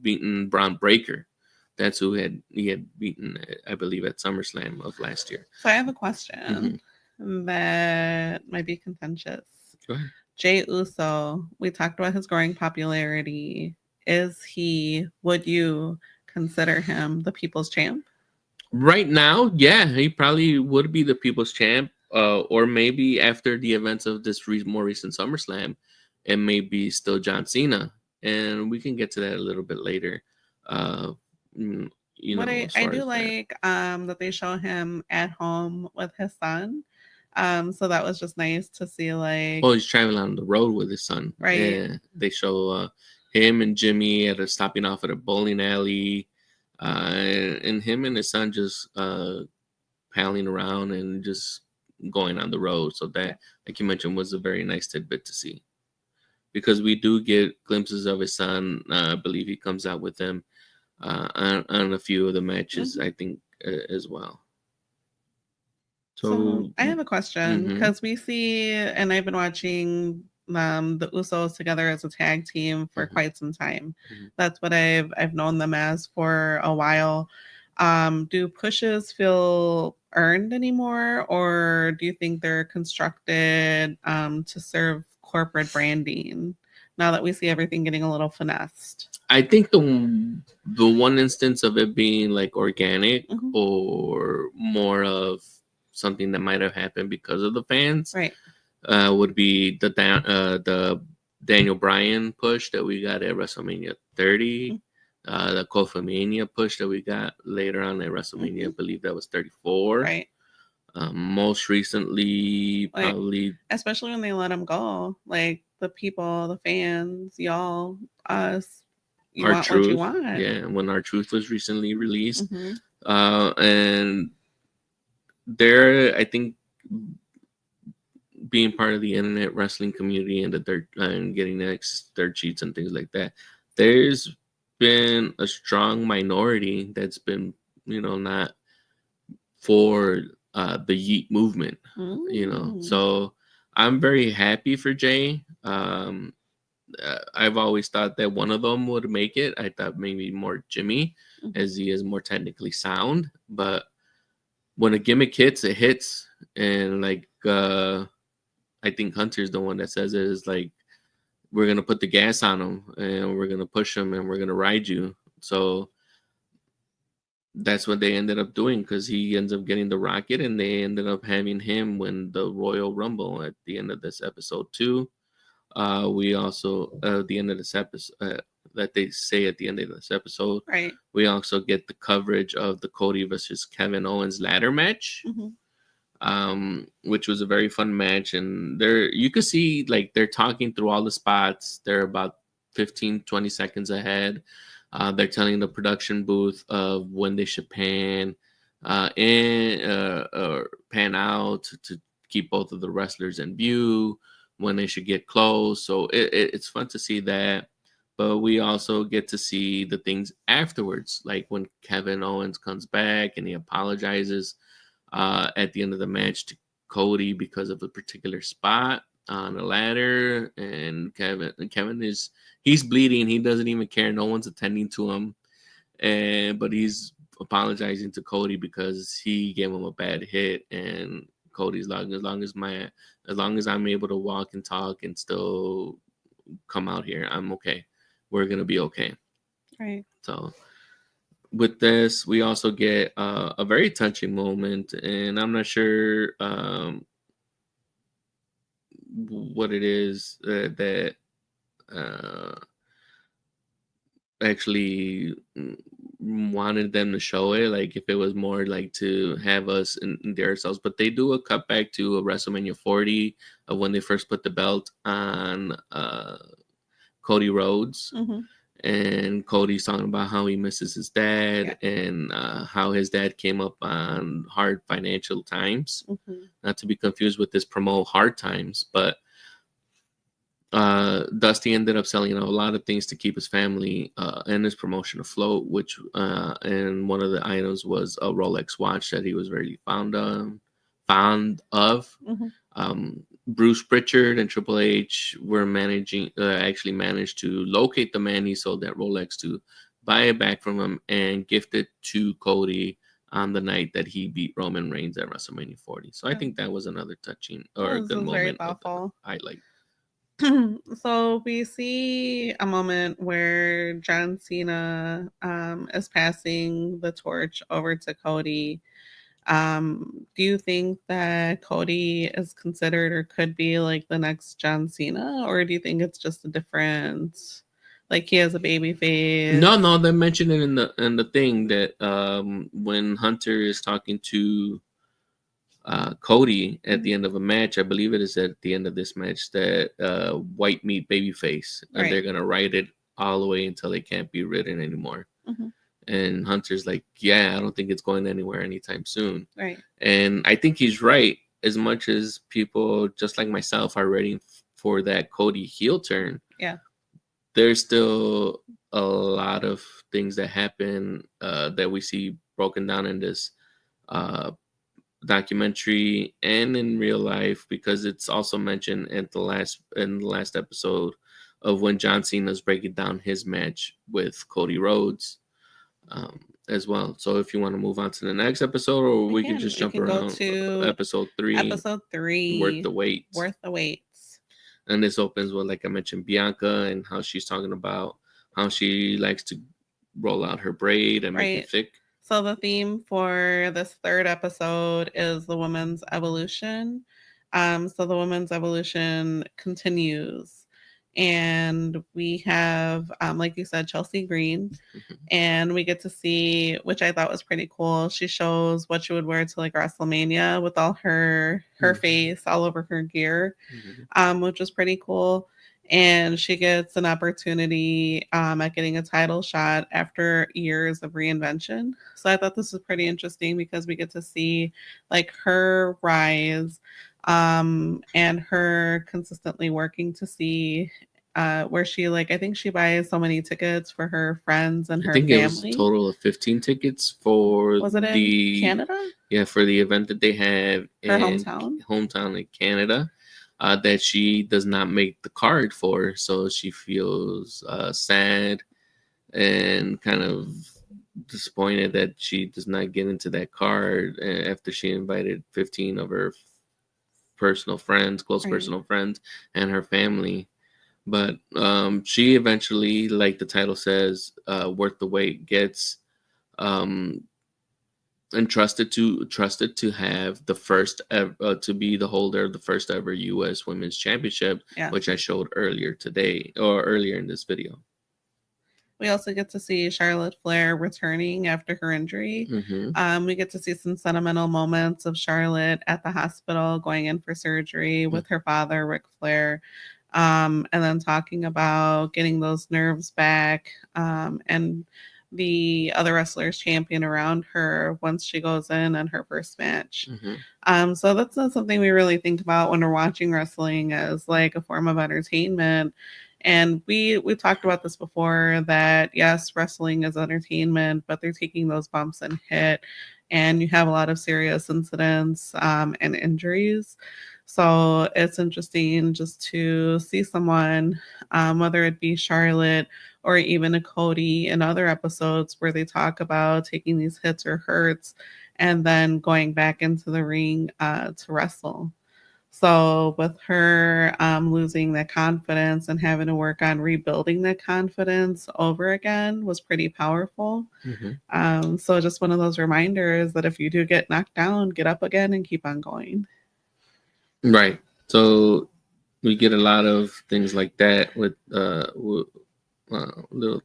beaten Braun Breaker. That's who he had beaten, I believe, at SummerSlam of last year. So I have a question that might be contentious. Go ahead. Jey Uso, we talked about his growing popularity. Would you consider him the people's champ? Right now, yeah, he probably would be the people's champ. Or maybe after the events of this more recent SummerSlam, it may be still John Cena. And we can get to that a little bit later. I do like that they show him at home with his son. So that was just nice to see, like, Oh, he's traveling on the road with his son. right. Yeah, they show him and Jimmy at a stopping off at a bowling alley, and him and his son just palling around and just going on the road. So that, like you mentioned, was a very nice tidbit to see, because we do get glimpses of his son. I believe he comes out with them on a few of the matches, I think, as well. So I have a question, because we see, and I've been watching the Usos together as a tag team for quite some time. That's what I've known them as for a while. Do pushes feel earned anymore, or do you think they're constructed to serve corporate branding now that we see everything getting a little finessed? I think the one instance of it being like organic or more of something that might have happened because of the fans, right, would be the Daniel Bryan push that we got at WrestleMania 30, the Kofi Mania push that we got later on at WrestleMania. I believe that was 34. right. Most recently, Like, probably, especially when they let him go, like the people, the fans, y'all, us, you want what you want. Yeah, when R-Truth was recently released, and there, I think, being part of the internet wrestling community and the dirt and getting next dirt sheets and things like that, there's been a strong minority that's been, not for the Yeet movement, So I'm very happy for Jey. I've always thought that one of them would make it. I thought maybe more Jimmy, as he is more technically sound. But when a gimmick hits, it hits. And like, I think Hunter's the one that says it, is like, we're going to put the gas on him and we're going to push him and we're going to ride you. So that's what they ended up doing, because he ends up getting the rocket, and they ended up having him win the Royal Rumble at the end of this episode too. We also, the end of this episode, that they say at the end of this episode, right, we also get the coverage of the Cody versus Kevin Owens ladder match, which was a very fun match. And there, you could see, like, they're talking through all the spots. They're about 15-20 seconds ahead. They're telling the production booth of when they should pan or pan out to keep both of the wrestlers in view, when they should get close. So it's fun to see that. But we also get to see the things afterwards, like when Kevin Owens comes back and he apologizes at the end of the match to Cody because of a particular spot on the ladder. And Kevin he's bleeding. He doesn't even care. No one's attending to him. But he's apologizing to Cody because he gave him a bad hit. And Cody's like, as long as I'm able to walk and talk and still come out here, I'm okay. We're gonna be okay. Right. So with this, we also get a very touching moment, and I'm not sure what it is that actually wanted them to show it, like if it was more like to have us endear ourselves. But they do a cutback to a WrestleMania 40 of when they first put the belt on Cody Rhodes. And Cody's talking about how he misses his dad, and how his dad came up on hard financial times. Not to be confused with this promo Hard Times, but Dusty ended up selling a lot of things to keep his family and his promotion afloat, which and one of the items was a Rolex watch that he was very fond of. Bruce Pritchard and Triple H were actually managed to locate the man he sold that Rolex to, buy it back from him, and gift it to Cody on the night that he beat Roman Reigns at WrestleMania 40. So I think that was another touching or a good moment. Very thoughtful. Highlight. So we see a moment where John Cena is passing the torch over to Cody. Do you think that Cody is considered or could be like the next John Cena, or do you think it's just a different, like he has a baby face? No, they mentioned it in the thing that when Hunter is talking to Cody at the end of a match. I believe it is at the end of this match that white meat babyface, and they're gonna ride it all the way until it can't be ridden anymore. Mm-hmm. And Hunter's like, yeah, I don't think it's going anywhere anytime soon. Right. And I think he's right. As much as people just like myself are ready for that Cody heel turn, yeah, there's still a lot of things that happen that we see broken down in this documentary and in real life, because it's also mentioned in the last episode of when John Cena's breaking down his match with Cody Rhodes as well. So if you want to move on to the next episode, or we can just jump around to episode 3. Episode 3, Worth the Wait. Worth the Wait. And this opens with, like I mentioned, Bianca and how she's talking about how she likes to roll out her braid and make it thick. So the theme for this 3rd episode is the woman's evolution. So the woman's evolution continues. And we have, like you said, Chelsea Green. Mm-hmm. And we get to see, which I thought was pretty cool. She shows what she would wear to like WrestleMania with all her mm-hmm. face all over her gear, mm-hmm. Which was pretty cool. And she gets an opportunity at getting a title shot after years of reinvention. So I thought this was pretty interesting because we get to see like her rise and her consistently working to see where she, like, I think she buys so many tickets for her friends and her family. I think it was a total of 15 tickets for in Canada? Yeah, for the event that they have her in hometown in Canada. That she does not make the card for, so she feels sad and kind of disappointed that she does not get into that card after she invited 15 of her personal friends, close personal friends, and her family. But she eventually, like the title says, Worth the Wait, gets trusted to have the first ever, to be the holder of the first ever U.S. Women's Championship, which I showed earlier in this video. We also get to see Charlotte Flair returning after her injury. Mm-hmm. We get to see some sentimental moments of Charlotte at the hospital going in for surgery with her father, Ric Flair, and then talking about getting those nerves back and the other wrestlers champion around her once she goes in her first match. Mm-hmm. So that's not something we really think about when we're watching wrestling as like a form of entertainment. And we talked about this before, that yes, wrestling is entertainment, but they're taking those bumps and hit, and you have a lot of serious incidents and injuries. So it's interesting just to see someone, whether it be Charlotte or even a Cody in other episodes where they talk about taking these hits or hurts and then going back into the ring to wrestle. So with her losing that confidence and having to work on rebuilding that confidence over again was pretty powerful. Mm-hmm. So just one of those reminders that if you do get knocked down, get up again and keep on going. Right. So we get a lot of things like that with little.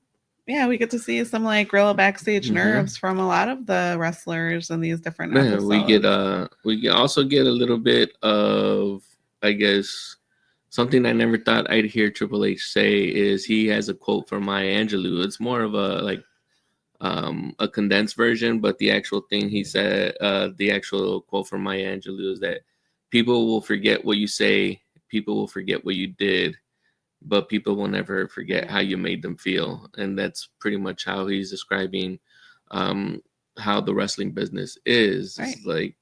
Yeah, we get to see some like real backstage mm-hmm. nerves from a lot of the wrestlers in these different episodes. We also get a little bit of, I guess, something I never thought I'd hear Triple H say is he has a quote from Maya Angelou. It's more of a condensed version, but the actual thing he said, the actual quote from Maya Angelou is that people will forget what you say, people will forget what you did, but people will never forget how you made them feel. And that's pretty much how he's describing how the wrestling business is. Right. Like,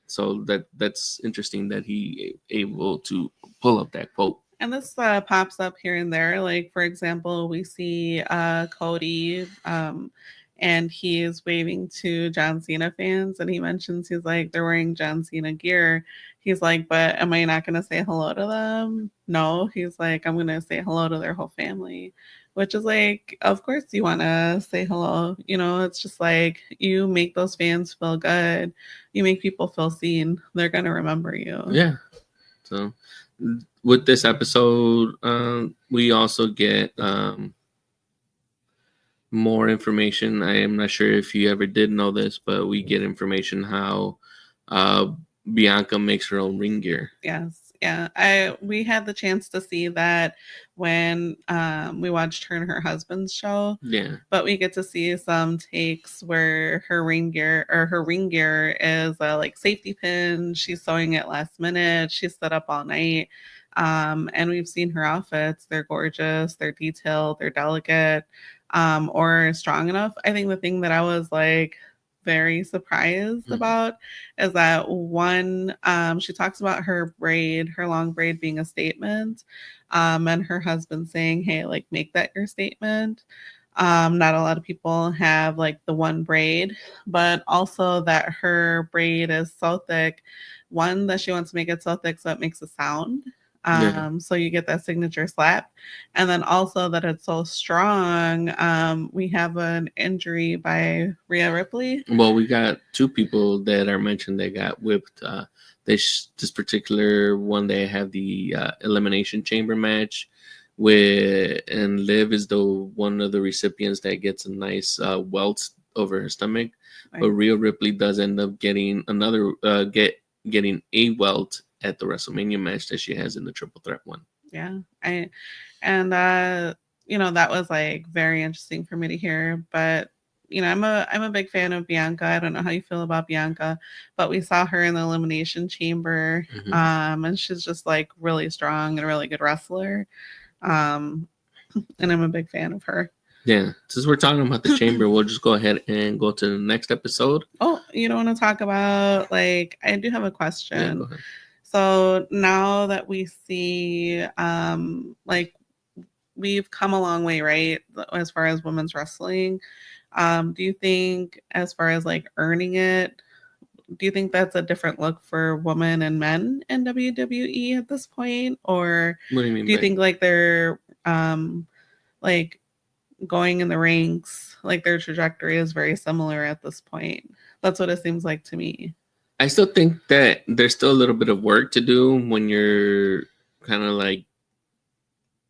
so that's interesting that he able to pull up that quote. And this pops up here and there. Like, for example, we see Cody and he is waving to John Cena fans, and he mentions, he's like, they're wearing John Cena gear. He's like, but am I not going to say hello to them? No. He's like, I'm going to say hello to their whole family, which is like, of course you want to say hello. You know, it's just like, you make those fans feel good. You make people feel seen. They're going to remember you. Yeah. So with this episode, we also get more information. I am not sure if you ever did know this, but we get information how Bianca makes her own ring gear. Yes. Yeah. We had the chance to see that when we watched her and her husband's show. Yeah. But we get to see some takes where her ring gear is a like safety pin. She's sewing it last minute. She's set up all night. And we've seen her outfits. They're gorgeous, they're detailed, they're delicate, or strong enough. I think the thing that I was like very surprised about is that one, she talks about her long braid being a statement, and her husband saying, hey, like make that your statement. Not a lot of people have like the one braid, but also that her braid is so thick, one, that she wants to make it so thick so it makes a sound. So you get that signature slap, and then also that it's so strong. We have an injury by Rhea Ripley. Well, we got two people that are mentioned that got whipped. This particular one, they have the elimination chamber match and Liv is the one of the recipients that gets a nice welt over her stomach, right. But Rhea Ripley does end up getting getting a welt at the WrestleMania match that she has in the Triple Threat one. Yeah, that was like very interesting for me to hear. But I'm a big fan of Bianca. I don't know how you feel about Bianca, but we saw her in the Elimination Chamber, and she's just like really strong and a really good wrestler. And I'm a big fan of her. Yeah, since we're talking about the chamber, we'll just go ahead and go to the next episode. Oh, you don't want to talk about I do have a question. Yeah, go ahead. So now that we see, we've come a long way, right? As far as women's wrestling, do you think, as far as like earning it, do you think that's a different look for women and men in WWE at this point? Or what do you mean? Do you think like they're like going in the ranks, like their trajectory is very similar at this point? That's what it seems like to me. I still think that there's still a little bit of work to do when you're kind of like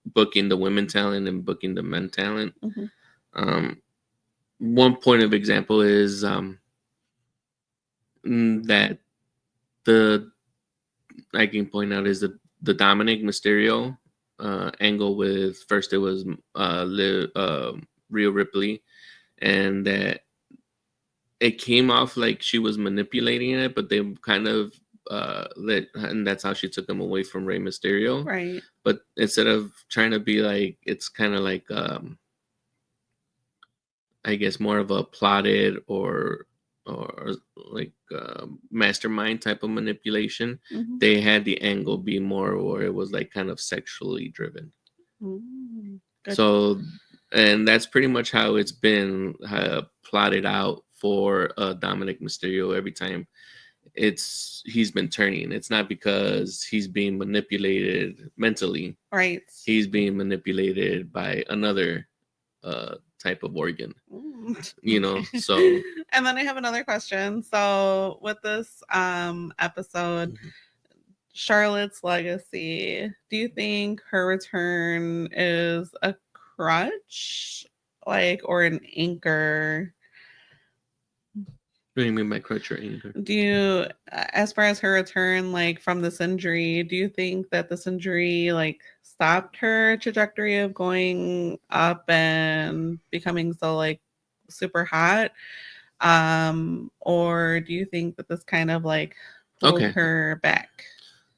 booking the women talent and booking the men talent. One point of example is that I can point out is the Dominic Mysterio angle with, first it was Rhea Ripley, and that it came off like she was manipulating it, but they kind of and that's how she took him away from Rey Mysterio. Right. But instead of trying to be like, it's kind of like I guess more of a plotted or like mastermind type of manipulation. They had the angle be more where it was like kind of sexually driven. So, and that's pretty much how it's been plotted out for Dominic Mysterio. Every time he's been turning, it's not because he's being manipulated mentally, right? He's being manipulated by another type of organ, so. And then I have another question. So with this episode, Charlotte's legacy, do you think her return is a crutch, or an anchor? What do you mean by crutch or anchor? Do you, as far as her return, from this injury, do you think that this injury stopped her trajectory of going up and becoming so super hot? Or do you think that this kind of pulled her back?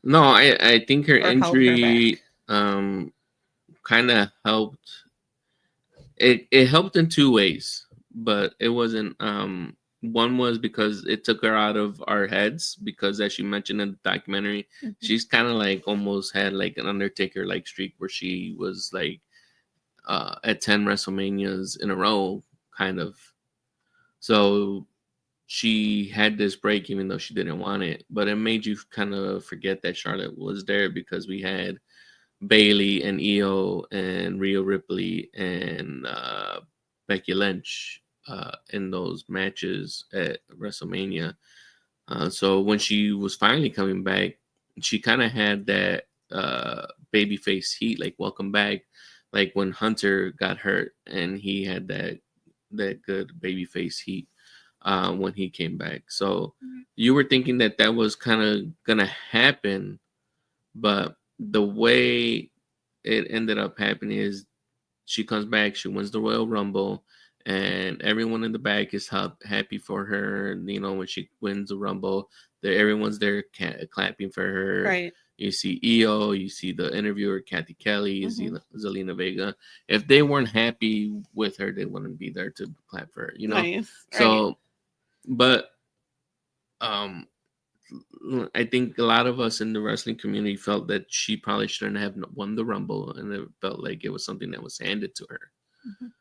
No, I think her injury kind of helped. It helped in two ways, but it wasn't. One was because it took her out of our heads, because as she mentioned in the documentary, she's kind of almost had an Undertaker streak where she was at 10 WrestleManias in a row, kind of. So she had this break even though she didn't want it, but it made you kind of forget that Charlotte was there, because we had Bayley and Io and Rhea Ripley and Becky Lynch in those matches at WrestleMania. So when she was finally coming back, she kind of had that babyface heat, welcome back, when Hunter got hurt and he had that good babyface heat. when he came back. So you were thinking that that was kind of gonna happen, but the way it ended up happening is she comes back, she wins the Royal Rumble, and everyone in the back is happy for her. You know, when she wins the Rumble, everyone's there clapping for her. Right. You see EO, you see the interviewer Kathy Kelly, you see Mm-hmm. Zelina Vega. If they weren't happy with her, they wouldn't be there to clap for her. You know, Nice. Right. so but um I think a lot of us in the wrestling community felt that she probably shouldn't have won the Rumble, and it felt like it was something that was handed to her. Mhm.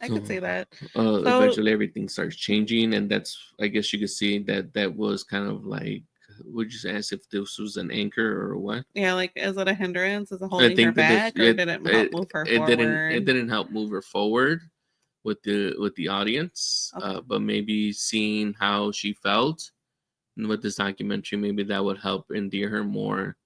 I could So say that. So, eventually everything starts changing, and that's, I guess you could see that that was kind of like, would you say, as if this was an anchor or what? yeah, like, is it a hindrance? Is it I holding her think that back, or did it help move her it forward? didn't help move her forward with the audience, Okay. but maybe seeing how she felt with this documentary, maybe that would help endear her more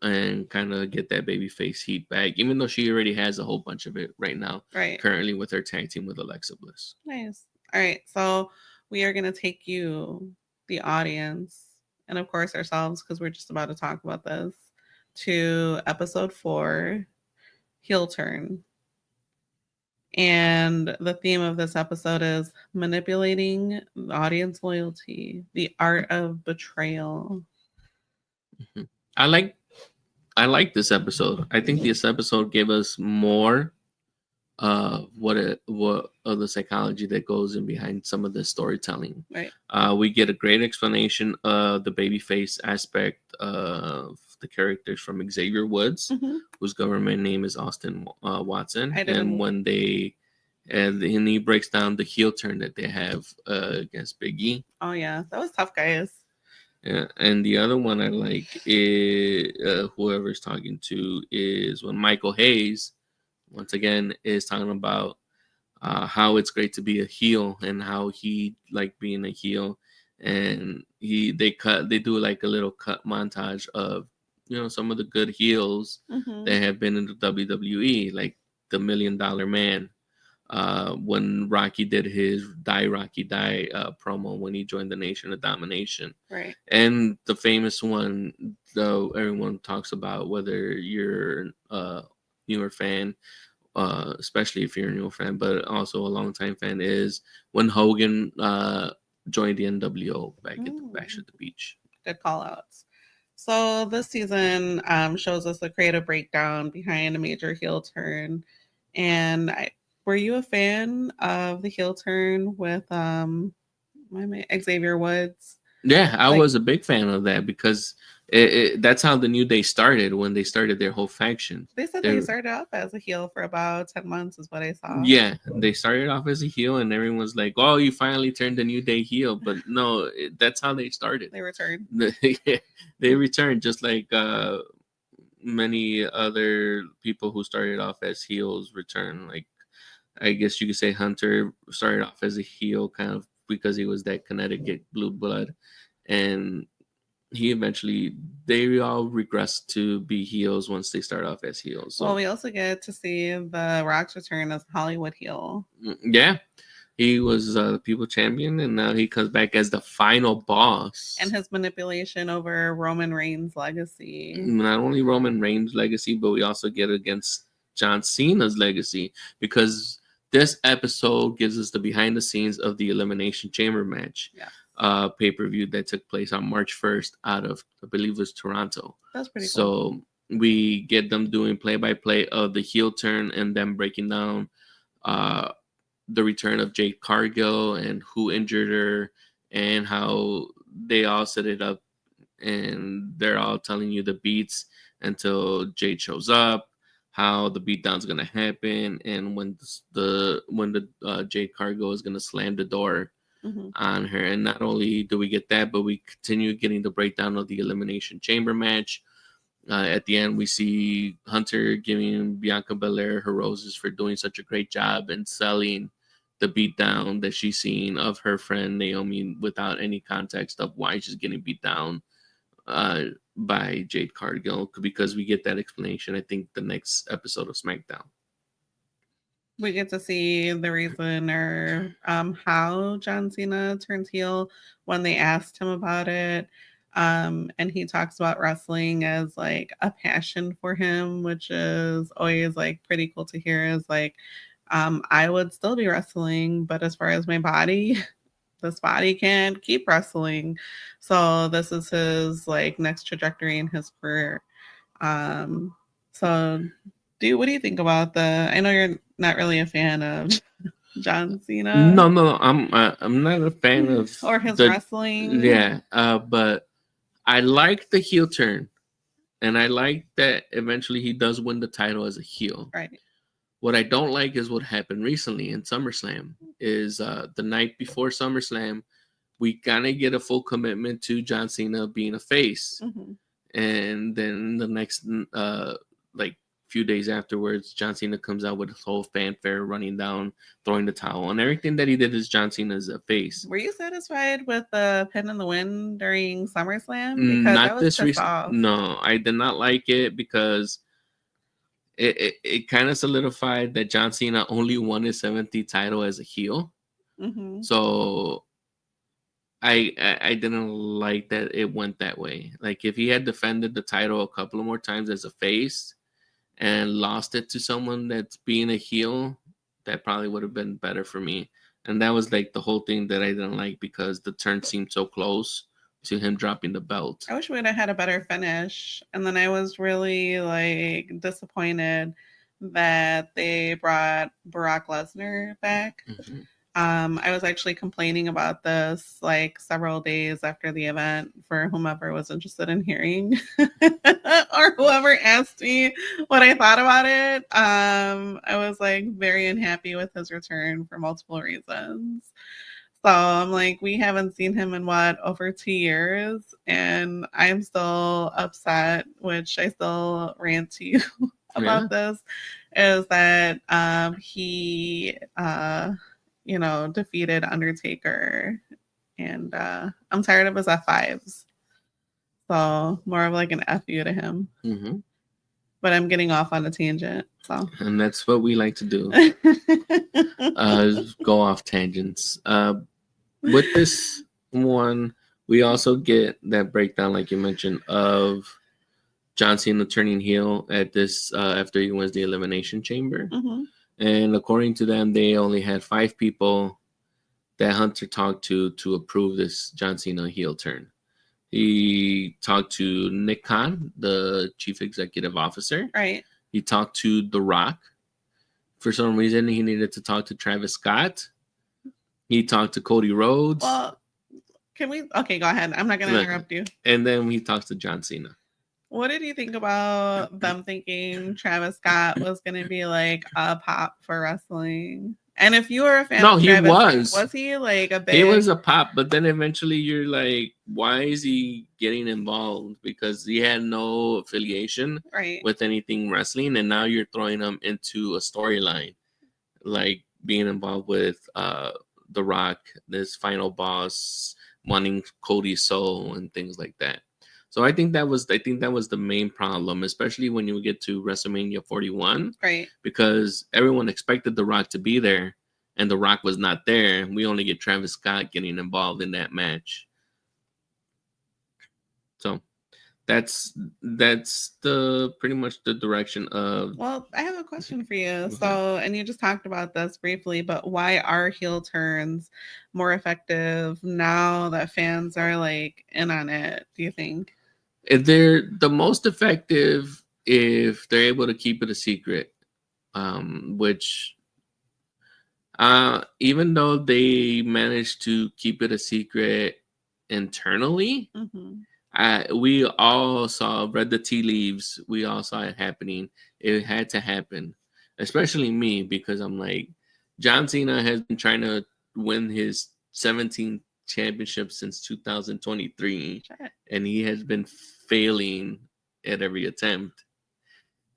and kind of get that baby face heat back, even though she already has a whole bunch of it right now, Right. currently with her tag team with Alexa Bliss. Nice. All right. So we are going to take you, the audience, and of course ourselves, because we're just about to talk about this, to episode 4, Heel Turn. And the theme of this episode is manipulating audience loyalty, the art of betrayal. Mhm. I like I like this episode. I think this episode gave us more what of the psychology that goes in behind some of the storytelling. Right. We get a great explanation of the babyface aspect of the characters from Xavier Woods, Mm-hmm. whose government name is Austin Watson, I and didn't. when they and he breaks down the heel turn that they have against Big E. Oh, yeah. That was tough, guys. Yeah, and the other one I like is whoever's talking to is when Michael Hayes once again is talking about how it's great to be a heel and how he liked being a heel, and they do like a little cut montage of, you know, some of the good heels Mm-hmm. that have been in the WWE, like the $1 Million Man. When Rocky did his Die Rocky Die promo when he joined the Nation of Domination, Right. and the famous one, though everyone talks about, whether you're a newer fan, especially if you're a newer fan, but also a longtime fan, is when Hogan joined the NWO back at the Bash at the Beach. Good call outs. So this season shows us the creative breakdown behind a major heel turn. And were you a fan of the heel turn with Xavier Woods? Yeah, I Like, was a big fan of that because that's how the New Day started, when they started their whole faction. they said they They started off as a heel for about 10 months, is what I saw. Yeah, they started off as a heel, and everyone's like, "Oh, you finally turned the New Day heel." But no, that's how they started. They returned. They returned just like many other people who started off as heels return. Like, I guess you could say Hunter started off as a heel, kind of because he was that Connecticut blue blood, and he eventually, they all regress to be heels once they start off as heels. So Well, we also get to see the Rock's return as Hollywood heel. yeah, he was the people champion, and now he comes back as the final boss. And his manipulation over Roman Reigns' legacy. Not only Roman Reigns' legacy, but we also get against John Cena's legacy, because this episode gives us the behind the scenes of the Elimination Chamber match. Yeah. Pay-per-view that took place on March 1st out of, I believe it was Toronto. That's pretty cool. So we get them doing play-by-play of the heel turn and them breaking down the return of Jade Cargill and who injured her and how they all set it up, and they're all telling you the beats until Jade shows up, how the beatdown's gonna happen, and when the Jade Cargill is gonna slam the door on her. And not only do we get that, but we continue getting the breakdown of the Elimination Chamber match. At the end, we see Hunter giving Bianca Belair her roses for doing such a great job and selling the beatdown that she's seen of her friend Naomi without any context of why she's getting beat down by Jade Cargill, because we get that explanation, I think, the next episode of SmackDown. We get to see the reason or how John Cena turns heel when they asked him about it. And he talks about wrestling as like a passion for him, which is always like pretty cool to hear. Is like, I would still be wrestling, but as far as my body, this body can't keep wrestling. So this is his like next trajectory in his career. Um, so what do you think about I know you're not really a fan of John Cena. No, I'm not a fan of or his wrestling. Yeah, but I like the heel turn, and I like that eventually he does win the title as a heel. Right. What I don't like is what happened recently in SummerSlam. Is the night before SummerSlam, we kind of get a full commitment to John Cena being a face, and then the next like few days afterwards, John Cena comes out with his whole fanfare, running down, throwing the towel, and everything that he did is John Cena as a face. Were you satisfied with the pin in the win during SummerSlam? Because not this recent. No, I did not like it because it kind of solidified that John Cena only won his 70th title as a heel. So I didn't like that it went that way. Like if he had defended the title a couple of more times as a face and lost it to someone that's being a heel, that probably would have been better for me. And that was like the whole thing that I didn't like because the turn seemed so close to him dropping the belt. I wish we would have had a better finish. And then I was really like disappointed that they brought Brock Lesnar back. I was actually complaining about this like several days after the event for whomever was interested in hearing or whoever asked me what I thought about it. I was like very unhappy with his return for multiple reasons. So I'm like, we haven't seen him in over 2 years, and I'm still upset, which I still rant to you about this, is that he defeated Undertaker, and I'm tired of his F5s. So more of like an F you to him. But I'm getting off on a tangent. So and that's what we like to do. Go off tangents. With this one, we also get that breakdown, like you mentioned, of John Cena turning heel at this after he wins the Elimination Chamber. And according to them, they only had 5 people that Hunter talked to approve this John Cena heel turn. He talked to Nick Khan, the chief executive officer. Right. He talked to The Rock. For some reason, he needed to talk to Travis Scott. He talked to Cody Rhodes. Well, can we? Okay, go ahead. I'm not going to interrupt you. And then he talks to John Cena. What did you think about them thinking Travis Scott was going to be like a pop for wrestling? And if you were a fan of Travis, was he like a big... He was a pop, but then eventually you're like, why is he getting involved? Because he had no affiliation with anything wrestling, and now you're throwing him into a storyline, like being involved with The Rock, this final boss, wanting Cody's soul and things like that. So I think that was the main problem, especially when you get to WrestleMania 41. Right. Because everyone expected The Rock to be there, and The Rock was not there. We only get Travis Scott getting involved in that match. So that's the pretty much the direction of... Well, I have a question for you. So, and you just talked about this briefly, but why are heel turns more effective now that fans are like in on it, do you think? They're the most effective if they're able to keep it a secret, which even though they managed to keep it a secret internally, we all read the tea leaves. We all saw it happening. It had to happen, especially me, because I'm like, John Cena has been trying to win his 17th championship since 2023, and he has been failing at every attempt.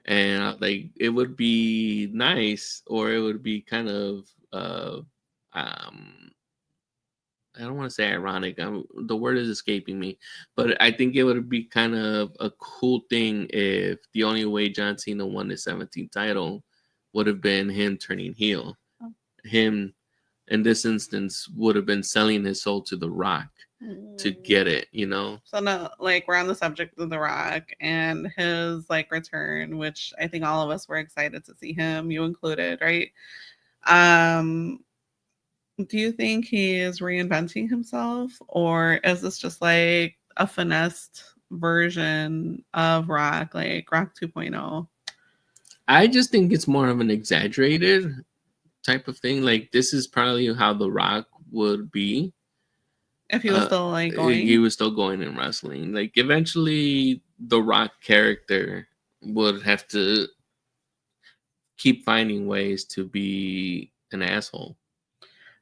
And like, it would be nice, or it would be kind of I don't want to say ironic. The word is escaping me, but I think it would be kind of a cool thing if the only way John Cena won his 17th title would have been him turning heel. Oh. Him, in this instance, would have been selling his soul to The Rock to get it, you know? So no, like we're on the subject of The Rock and his like return, which I think all of us were excited to see him, you included, right? Do you think he is reinventing himself, or is this just like a finessed version of Rock, like Rock 2.0? I just think it's more of an exaggerated type of thing. Like, this is probably how The Rock would be If he was still like going, he was still going in wrestling. Like, eventually The Rock character would have to keep finding ways to be an asshole.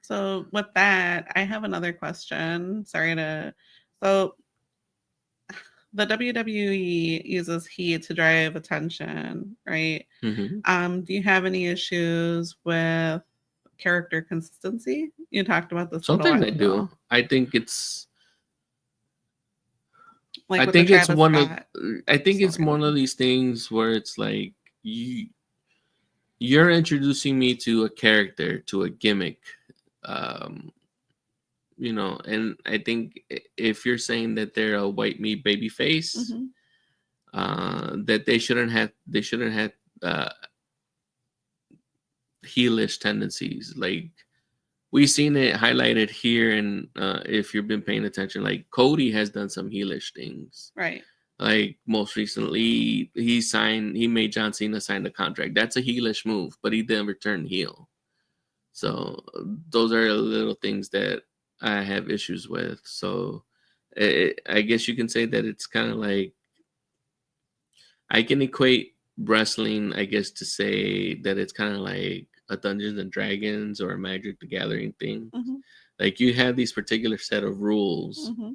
So with that, I have another question. So the WWE uses heat to drive attention, right? Mm-hmm. Do you have any issues with character consistency? You talked about this a little Sometimes while I ago. do. I think it's. Like I with the think it's Travis one of. Scott I think it's one of storyline. these things where it's like you're introducing me to a character, to a gimmick, um, you know, and I think if you're saying that they're a white meat baby face, that they shouldn't have heelish tendencies. Like, we've seen it highlighted here, and if you've been paying attention, like Cody has done some heelish things. Right. Like, most recently, he made John Cena sign the contract. That's a heelish move, but he didn't return heel. So those are little things that I have issues with. So I guess you can say that it's kind of like, I can equate wrestling, I guess, to say that it's kind of like a Dungeons and Dragons or a Magic the Gathering thing. Mm-hmm. Like, you have these particular set of rules. Mm-hmm.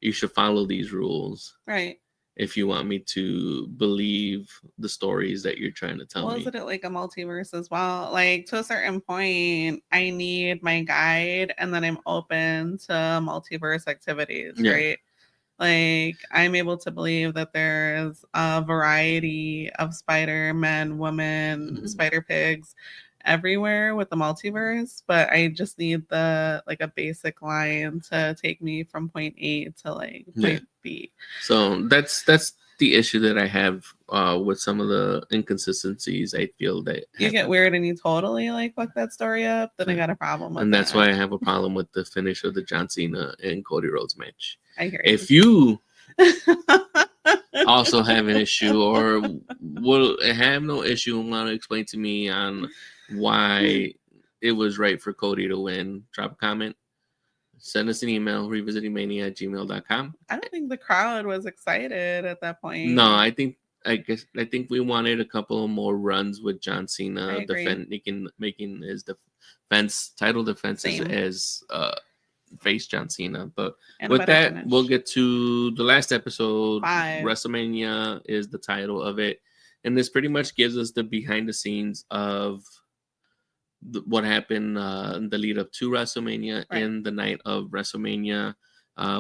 You should follow these rules. Right. If you want me to believe the stories that you're trying to tell me. Isn't it like a multiverse as well? Like, to a certain point, I need my guide, and then I'm open to multiverse activities, right? Like, I'm able to believe that there's a variety of Spider-Men, women, Spider Pigs everywhere with the multiverse, but I just need a basic line to take me from point A to like point B. So that's the issue that I have with some of the inconsistencies. I feel that you get weird and you totally like fuck that story up, then I got a problem with and that's that. why I have a problem with the finish of the John Cena and Cody Rhodes match. I hear if you also have an issue or will have no issue and want to explain to me on why it was right for Cody to win, drop a comment. Send us an email, revisitingmania@gmail.com. I don't think the crowd was excited at that point. No, I think we wanted a couple more runs with John Cena making his title defenses as face John Cena. But with that, we'll get to the last episode. 5. WrestleMania is the title of it, and this pretty much gives us the behind the scenes of what happened in the lead up to WrestleMania and the night of WrestleMania.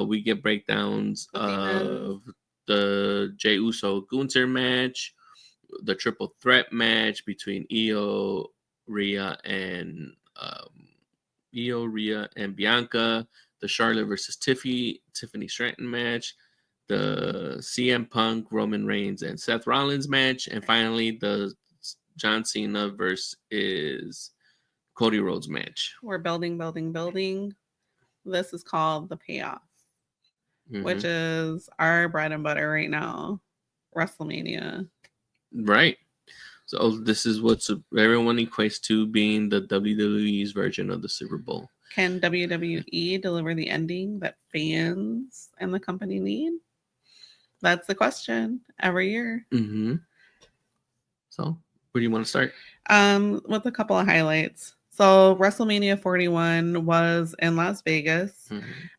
We get breakdowns of the Jey Uso Gunther match, the triple threat match between Io, Rhea, and Bianca, the Charlotte versus Tiffany Stratton match, the CM Punk, Roman Reigns, and Seth Rollins match, and finally the John Cena versus Cody Rhodes match. We're building. This is called the payoff, which is our bread and butter right now, WrestleMania. Right. So this is what everyone equates to being the WWE's version of the Super Bowl. Can WWE deliver the ending that fans and the company need? That's the question every year. So, where do you want to start? With a couple of highlights. So WrestleMania 41 was in Las Vegas.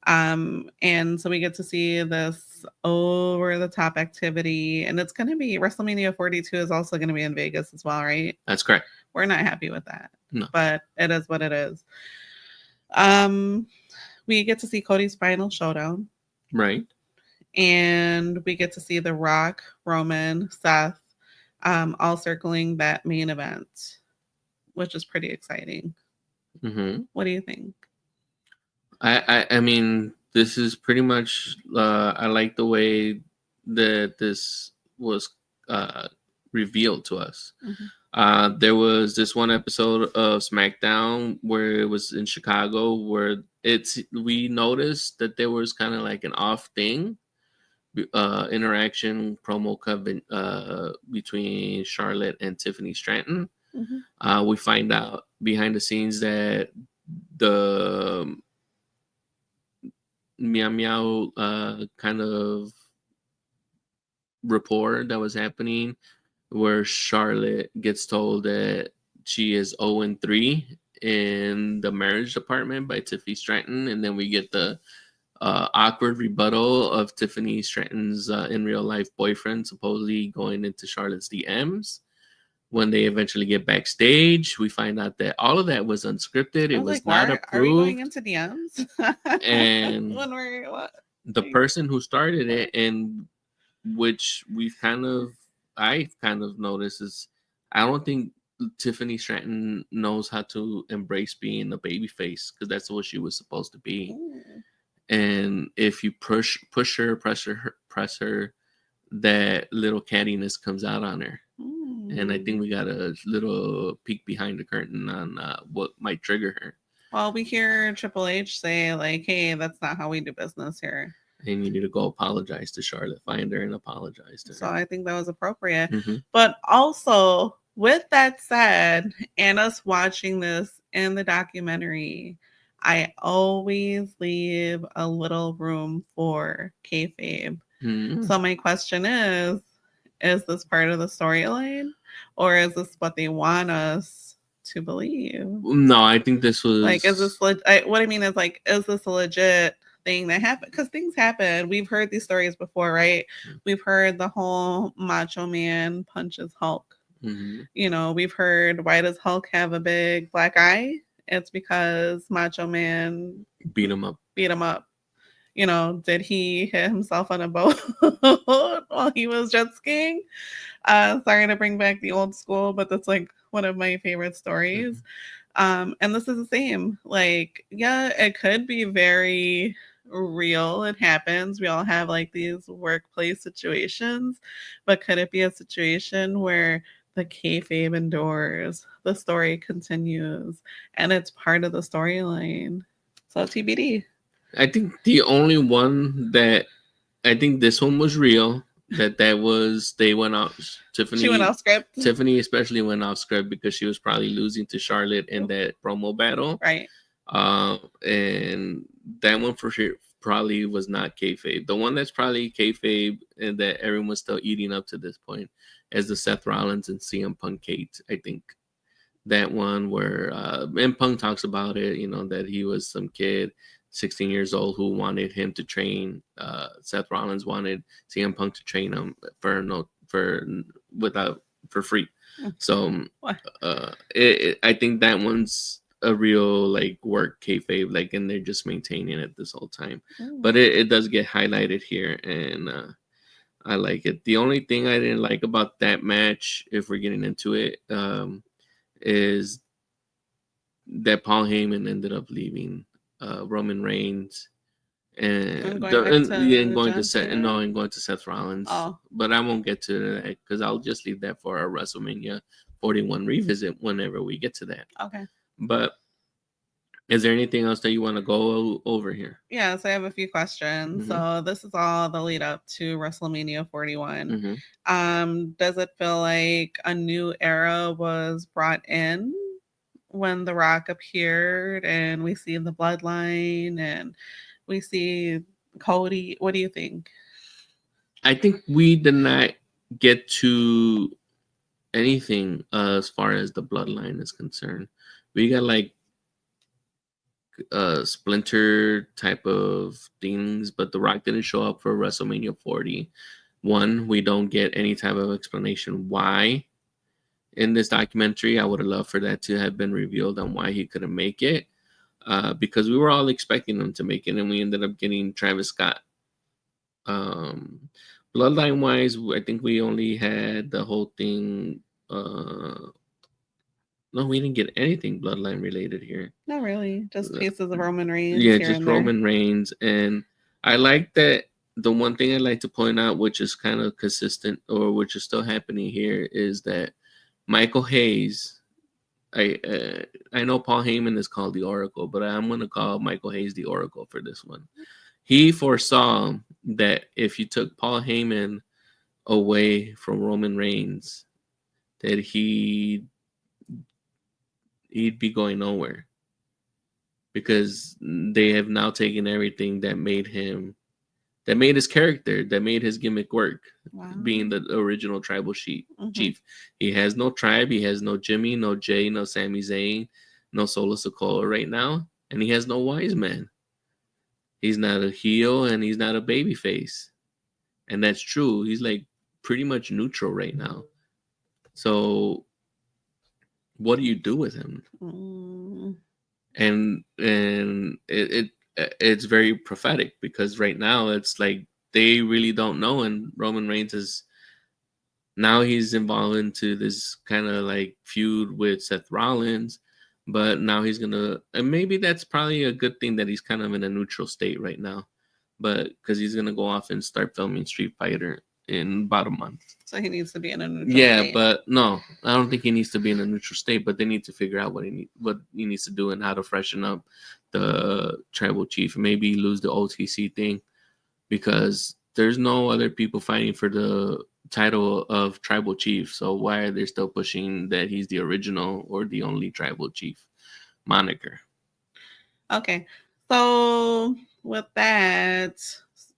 And so we get to see this over-the-top activity. And it's going to be WrestleMania 42 is also going to be in Vegas as well, right? That's correct. We're not happy with that. No. But it is what it is. We get to see Cody's final showdown. Right. And we get to see The Rock, Roman, Seth, all circling that main event. which is pretty exciting. Mm-hmm. What do you think? I mean, this is pretty much. I like the way that this was revealed to us. There was this one episode of SmackDown where it was in Chicago, where we noticed that there was kind of like an off thing, interaction promo between Charlotte and Tiffany Stratton. We find out behind the scenes that the meow meow kind of rapport that was happening, where Charlotte gets told that she is 0-3 in the marriage department by Tiffany Stratton, and then we get the awkward rebuttal of Tiffany Stratton's in real life boyfriend supposedly going into Charlotte's DMs. When they eventually get backstage, we find out that all of that was unscripted. It was not approved. Are we going into DMs? And when we're what? The person who started it, and which I've kind of noticed, is I don't think Tiffany Stratton knows how to embrace being a baby face, because that's what she was supposed to be. Ooh. And if you press her, that little cattiness comes out on her. And I think we got a little peek behind the curtain on what might trigger her. Well, we hear Triple H say, like, hey, that's not how we do business here. And you need to go apologize to Charlotte. Find her and apologize to her. So I think that was appropriate. But also, with that said, and us watching this in the documentary, I always leave a little room for kayfabe. So my question is this part of the storyline, or is this what they want us to believe? No, I think this was like, is this what I mean is, like, is this a legit thing that happened? Because things happen. We've heard these stories before, right? We've heard the whole Macho Man punches Hulk. You know, we've heard, why does Hulk have a big black eye? It's because Macho Man beat him up. You know, did he hit himself on a boat while he was jet skiing? Sorry to bring back the old school, but that's like one of my favorite stories. And this is the same. Like, yeah, it could be very real. It happens. We all have like these workplace situations, but could it be a situation where the kayfabe endures, the story continues, and it's part of the storyline? So TBD. I think the only one that I think this one was real. That was they went off. Tiffany. She went off script. Tiffany especially went off script because she was probably losing to Charlotte in that promo battle. Right. And that one for sure probably was not kayfabe. The one that's probably kayfabe and that everyone's still eating up to this point is the Seth Rollins and CM Punk Kate. I think that one where and Punk talks about it. You know, that he was some kid, 16 years old, who wanted him to train. Seth Rollins wanted CM Punk to train him for free. So I think that one's a real like work kayfabe, like, and they're just maintaining it this whole time. But it does get highlighted here, and I like it. The only thing I didn't like about that match, if we're getting into it, is that Paul Heyman ended up leaving Roman Reigns and going to Seth Rollins. But I won't get to that because I'll just leave that for our WrestleMania 41 revisit whenever we get to that. Okay. But is there anything else that you want to go over here? Yes, I have a few questions. So this is all the lead up to WrestleMania 41. Does it feel like a new era was brought in when The Rock appeared and we see the bloodline and we see Cody? What do you think? I think we did not get to anything as far as the bloodline is concerned. We got like splinter type of things, but The Rock didn't show up for WrestleMania 41. We don't get any type of explanation why in this documentary. I would have loved for that to have been revealed on why he couldn't make it, because we were all expecting him to make it, and we ended up getting Travis Scott. Bloodline wise, I think we only had the whole thing No, we didn't get anything bloodline related here. Not really. Just pieces of Roman Reigns Yeah, here just and there. Roman Reigns. And I like that. The one thing I like to point out, which is kind of consistent or which is still happening here, is that Michael Hayes. I know Paul Heyman is called the Oracle, but I'm gonna call Michael Hayes the Oracle for this one. He foresaw that if you took Paul Heyman away from Roman Reigns, that he'd be going nowhere, because they have now taken everything that made his character, that made his gimmick work, being the original tribal chief. He has no tribe, he has no Jimmy, no Jay, no Sami Zayn, no Solo Sikoa right now, and he has no wise man. He's not a heel and he's not a baby face. And that's true. He's like pretty much neutral right now. So what do you do with him? And it's very prophetic, because right now it's like they really don't know, and Roman Reigns is now he's involved into this kind of like feud with Seth Rollins, but now he's gonna, and maybe that's probably a good thing that he's kind of in a neutral state right now, but because he's gonna go off and start filming Street Fighter in about a month. So he needs to be in a neutral state. But no, I don't think he needs to be in a neutral state, but they need to figure out what he needs to do and how to freshen up the tribal chief. Maybe lose the OTC thing, because there's no other people fighting for the title of tribal chief. So why are they still pushing that he's the original or the only tribal chief moniker? Okay. So with that,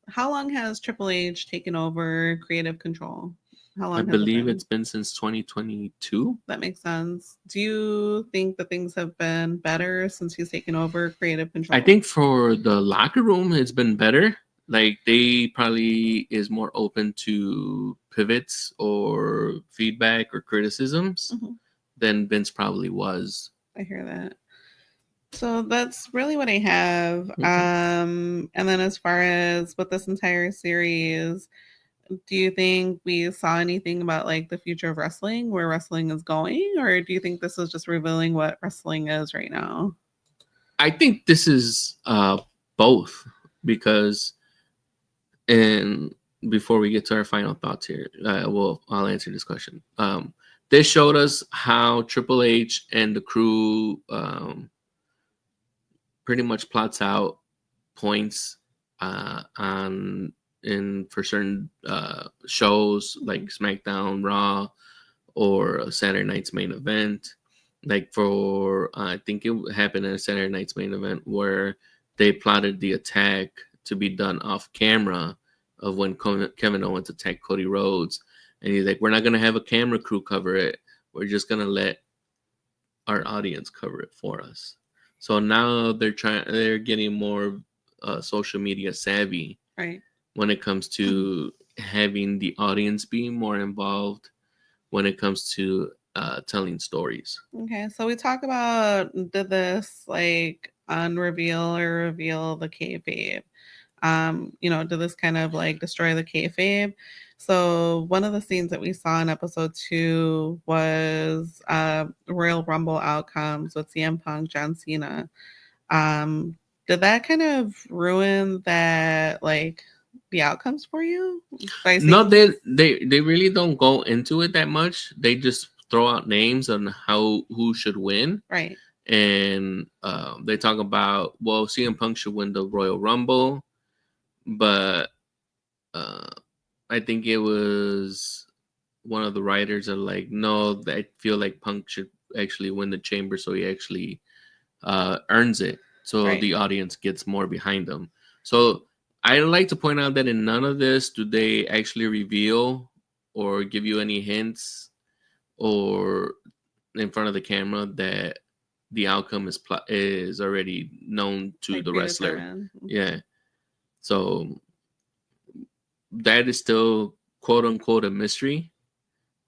how long has Triple H taken over creative control? How long? I believe it's been since 2022. That makes sense. Do you think that things have been better since he's taken over creative control? I think for the locker room, it's been better. Like, they probably is more open to pivots or feedback or criticisms than Vince probably was. I hear that. So that's really what I have. And then as far as with this entire series, do you think we saw anything about like the future of wrestling, where wrestling is going, or do you think this is just revealing what wrestling is right now? I think this is both, because, and before we get to our final thoughts here, I'll answer this question. This showed us how Triple H and the crew pretty much plots out points for certain shows like SmackDown, Raw, or Saturday Night's Main Event. Like for I think it happened in a Saturday Night's Main Event where they plotted the attack to be done off camera of when Kevin Owens attacked Cody Rhodes, and he's like, "We're not gonna have a camera crew cover it. We're just gonna let our audience cover it for us." So now they're getting more social media savvy, right, when it comes to having the audience be more involved when it comes to telling stories. Okay, so we talk about, did this like unreveal or reveal the kayfabe? Did this kind of like destroy the kayfabe? So one of the scenes that we saw in episode 2 was Royal Rumble outcomes with CM Punk, John Cena. Did that kind of ruin that, like, the outcomes for you? No, they really don't go into it that much. They just throw out names on who should win, right? And they talk about, well, CM Punk should win the Royal Rumble, but I think it was one of the writers are like, no, I feel like Punk should actually win the Chamber, so he actually earns it, so the audience gets more behind him. So I like to point out that in none of this do they actually reveal or give you any hints or in front of the camera that the outcome is already known to like the wrestler. Yeah. So that is still quote unquote a mystery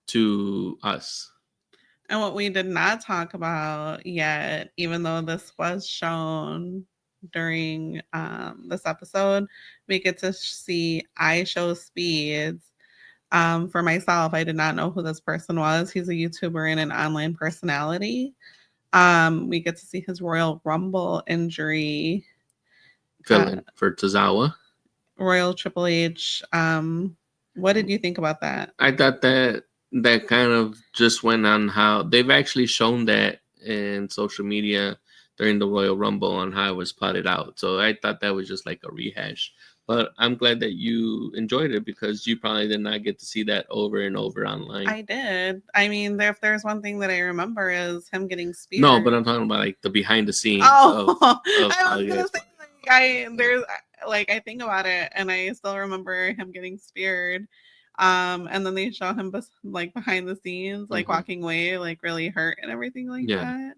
to us. And what we did not talk about yet, even though this was shown during this episode, we get to see I Show Speeds For myself, I did not know who this person was. He's a YouTuber and an online personality. We get to see his Royal Rumble injury. Fill-in for Tozawa. Royal Triple H. What did you think about that? I thought that kind of just went on how they've actually shown that in social media during the Royal Rumble on how it was plotted out. So I thought that was just like a rehash. But I'm glad that you enjoyed it because you probably did not get to see that over and over online. I did. I mean, if there's one thing that I remember is him getting speared. No, but I'm talking about like the behind the scenes. Oh, I was gonna say I think about it and I still remember him getting speared. And then they show him like behind the scenes, like walking away, like really hurt and everything like that.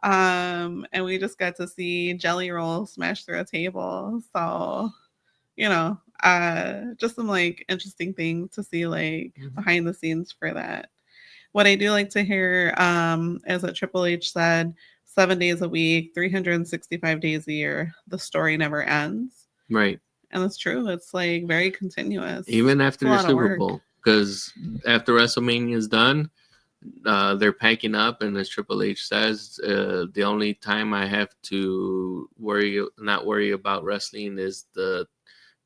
And we just got to see Jelly Roll smash through a table. So, just some like interesting things to see like behind the scenes for that. What I do like to hear is that Triple H said 7 days a week, 365 days a year, the story never ends. Right. And it's true. It's like very continuous. Even after the Super Bowl. Because after WrestleMania is done, they're packing up. And as Triple H says, the only time I have to not worry about wrestling is the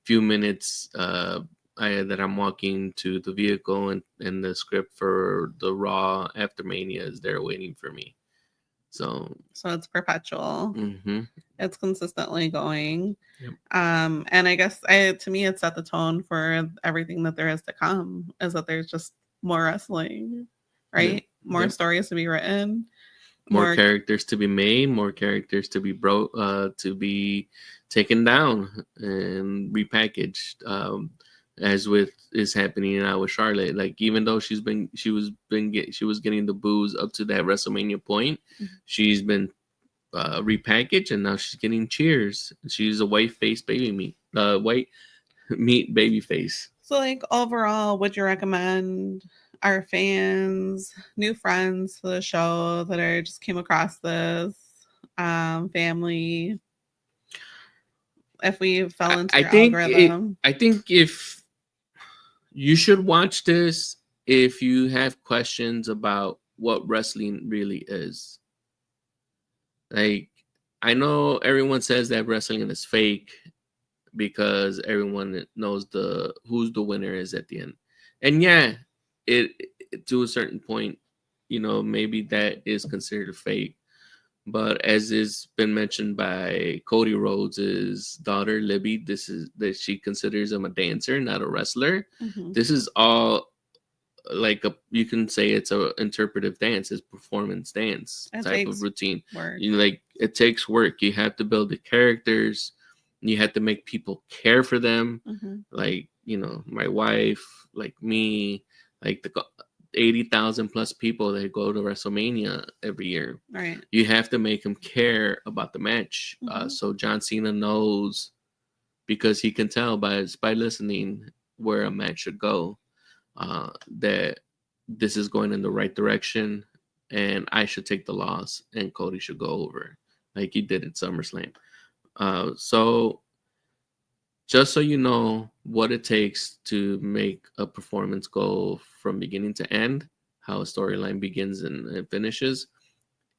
few minutes that I'm walking to the vehicle and the script for the Raw after Mania is there waiting for me. So it's perpetual. Mm-hmm. It's consistently going. Yep. And I guess to me, it set the tone for everything that there is to come, is that there's just more wrestling, right? Yep. More stories to be written. More characters to be made, more characters to be to be taken down and repackaged. As is happening now with Charlotte, like even though she was getting the boos up to that WrestleMania point, she's been repackaged and now she's getting cheers. She's a white meat baby face. So like overall, would you recommend our fans, new friends to the show that just came across this family, if we fell into your algorithm? I think if you should watch this if you have questions about what wrestling really is. Like, I know everyone says that wrestling is fake because everyone knows who's the winner is at the end. And yeah, it to a certain point, maybe that is considered fake. But as has been mentioned by Cody Rhodes' daughter, Libby, that she considers him a dancer, not a wrestler. Mm-hmm. This is all like you can say it's a interpretive dance, it's performance dance type of routine. It takes work. You have to build the characters. You have to make people care for them. Mm-hmm. Like, my wife, like me, like the 80,000 plus people that go to WrestleMania every year. Right. You have to make them care about the match. Mm-hmm. So John Cena knows, because he can tell by listening where a match should go, that this is going in the right direction and I should take the loss and Cody should go over like he did at SummerSlam. So just so you know what it takes to make a performance go from beginning to end, how a storyline begins and finishes.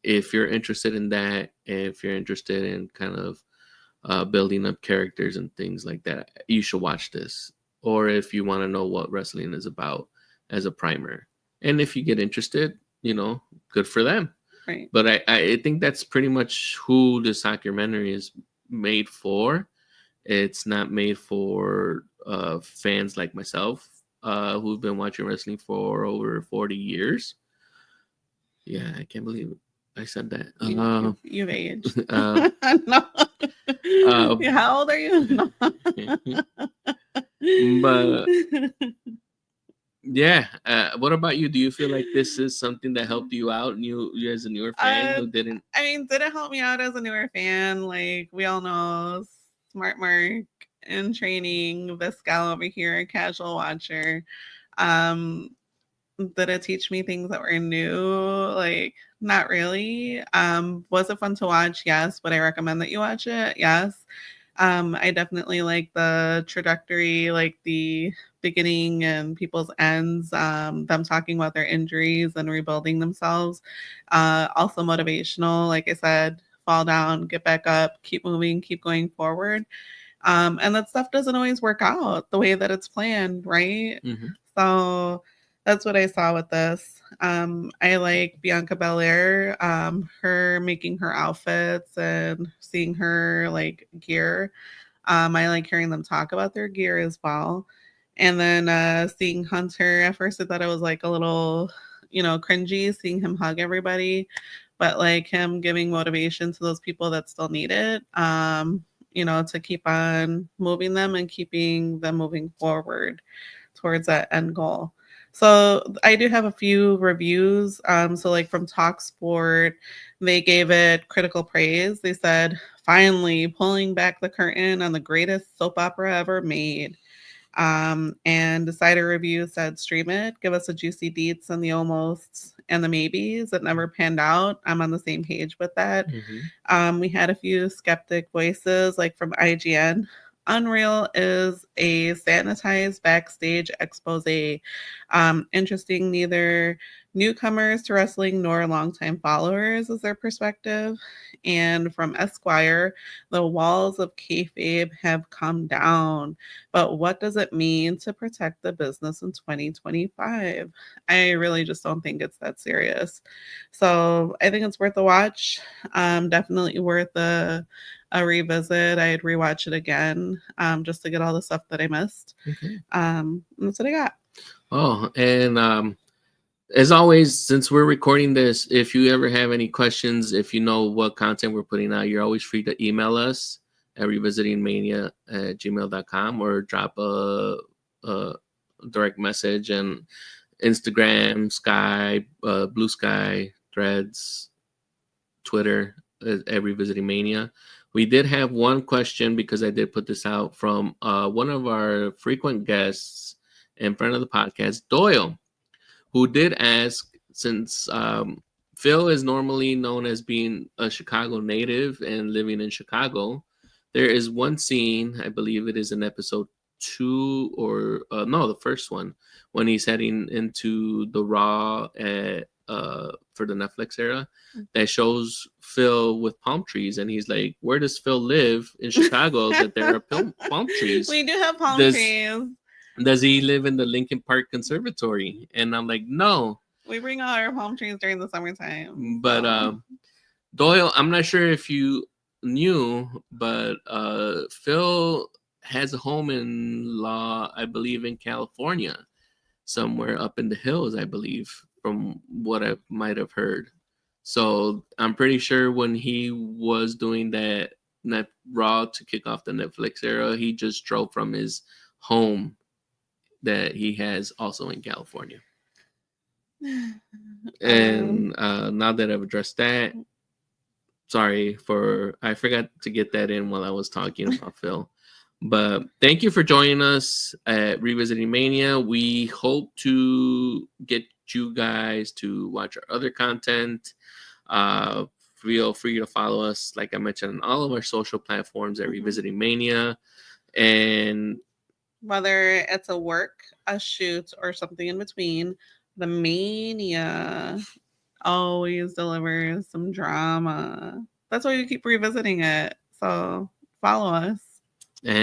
If you're interested in that, if you're interested in kind of building up characters and things like that, you should watch this. Or if you want to know what wrestling is about as a primer. And if you get interested, good for them. Right. But I think that's pretty much who this documentary is made for. It's not made for fans like myself who've been watching wrestling for over 40 years. Yeah, I can't believe I said that. You've aged. No. How old are you? No. But yeah, what about you? Do you feel like this is something that helped you out, you as a newer fan who didn't? I mean, did it help me out as a newer fan? Like, we all know Smart Mark in training, this gal over here, a casual watcher. Did it teach me things that were new? Like, not really. Was it fun to watch? Yes. Would I recommend that you watch it? Yes. I definitely like the trajectory, like the beginning and people's ends, them talking about their injuries and rebuilding themselves. Also motivational, like I said, fall down, get back up, keep moving, keep going forward. And that stuff doesn't always work out the way that it's planned, right? Mm-hmm. So that's what I saw with this. I like Bianca Belair, her making her outfits and seeing her like gear. I like hearing them talk about their gear as well. And then seeing Hunter, at first I thought it was like a little, cringy seeing him hug everybody, but like him giving motivation to those people that still need it, to keep on moving them and keeping them moving forward towards that end goal. So I do have a few reviews. So like from TalkSport, they gave it critical praise. They said, finally pulling back the curtain on the greatest soap opera ever made. And the Cider review said, stream it, give us a juicy deets and the almosts and the maybes that never panned out. I'm on the same page with that. We had a few skeptic voices, like from IGN. UnReal is a sanitized backstage expose. Interesting, neither newcomers to wrestling nor longtime followers is their perspective. And from Esquire, the walls of kayfabe have come down. But what does it mean to protect the business in 2025? I really just don't think it's that serious. So I think it's worth a watch. Definitely worth a revisit. I'd rewatch it again just to get all the stuff that I missed. Okay. That's what I got. Oh, and as always, since we're recording this, if you ever have any questions, if you know what content we're putting out, you're always free to email us at revisitingmania@gmail.com or drop a direct message and Instagram, Skype, Blue Sky, Threads, Twitter at Revisiting Mania. We did have one question, because I did put this out, from one of our frequent guests and friend of the podcast, Doyle, who did ask, since Phil is normally known as being a Chicago native and living in Chicago, there is one scene, I believe it is in episode 2 or no, the first one, when he's heading into the Raw for the Netflix era, that shows Phil with palm trees, and he's like, where does Phil live in Chicago that there are palm trees? We do have palm trees. Does he live in the Lincoln Park Conservatory? And I'm like, no. We bring out our palm trees during the summertime. But Doyle, I'm not sure if you knew, but Phil has a home in law, I believe, in California, somewhere up in the hills, I believe, from what I might have heard. So I'm pretty sure when he was doing that Raw to kick off the Netflix era, he just drove from his home that he has also in California. And now that I've addressed that, sorry I forgot to get that in while I was talking about Phil. But thank you for joining us at Revisiting Mania. We hope to get you guys to watch our other content. Feel free to follow us, like I mentioned, on all of our social platforms at Revisiting Mania. And whether it's a work, a shoot, or something in between, the Mania always delivers some drama. That's why we keep revisiting it. So follow us. And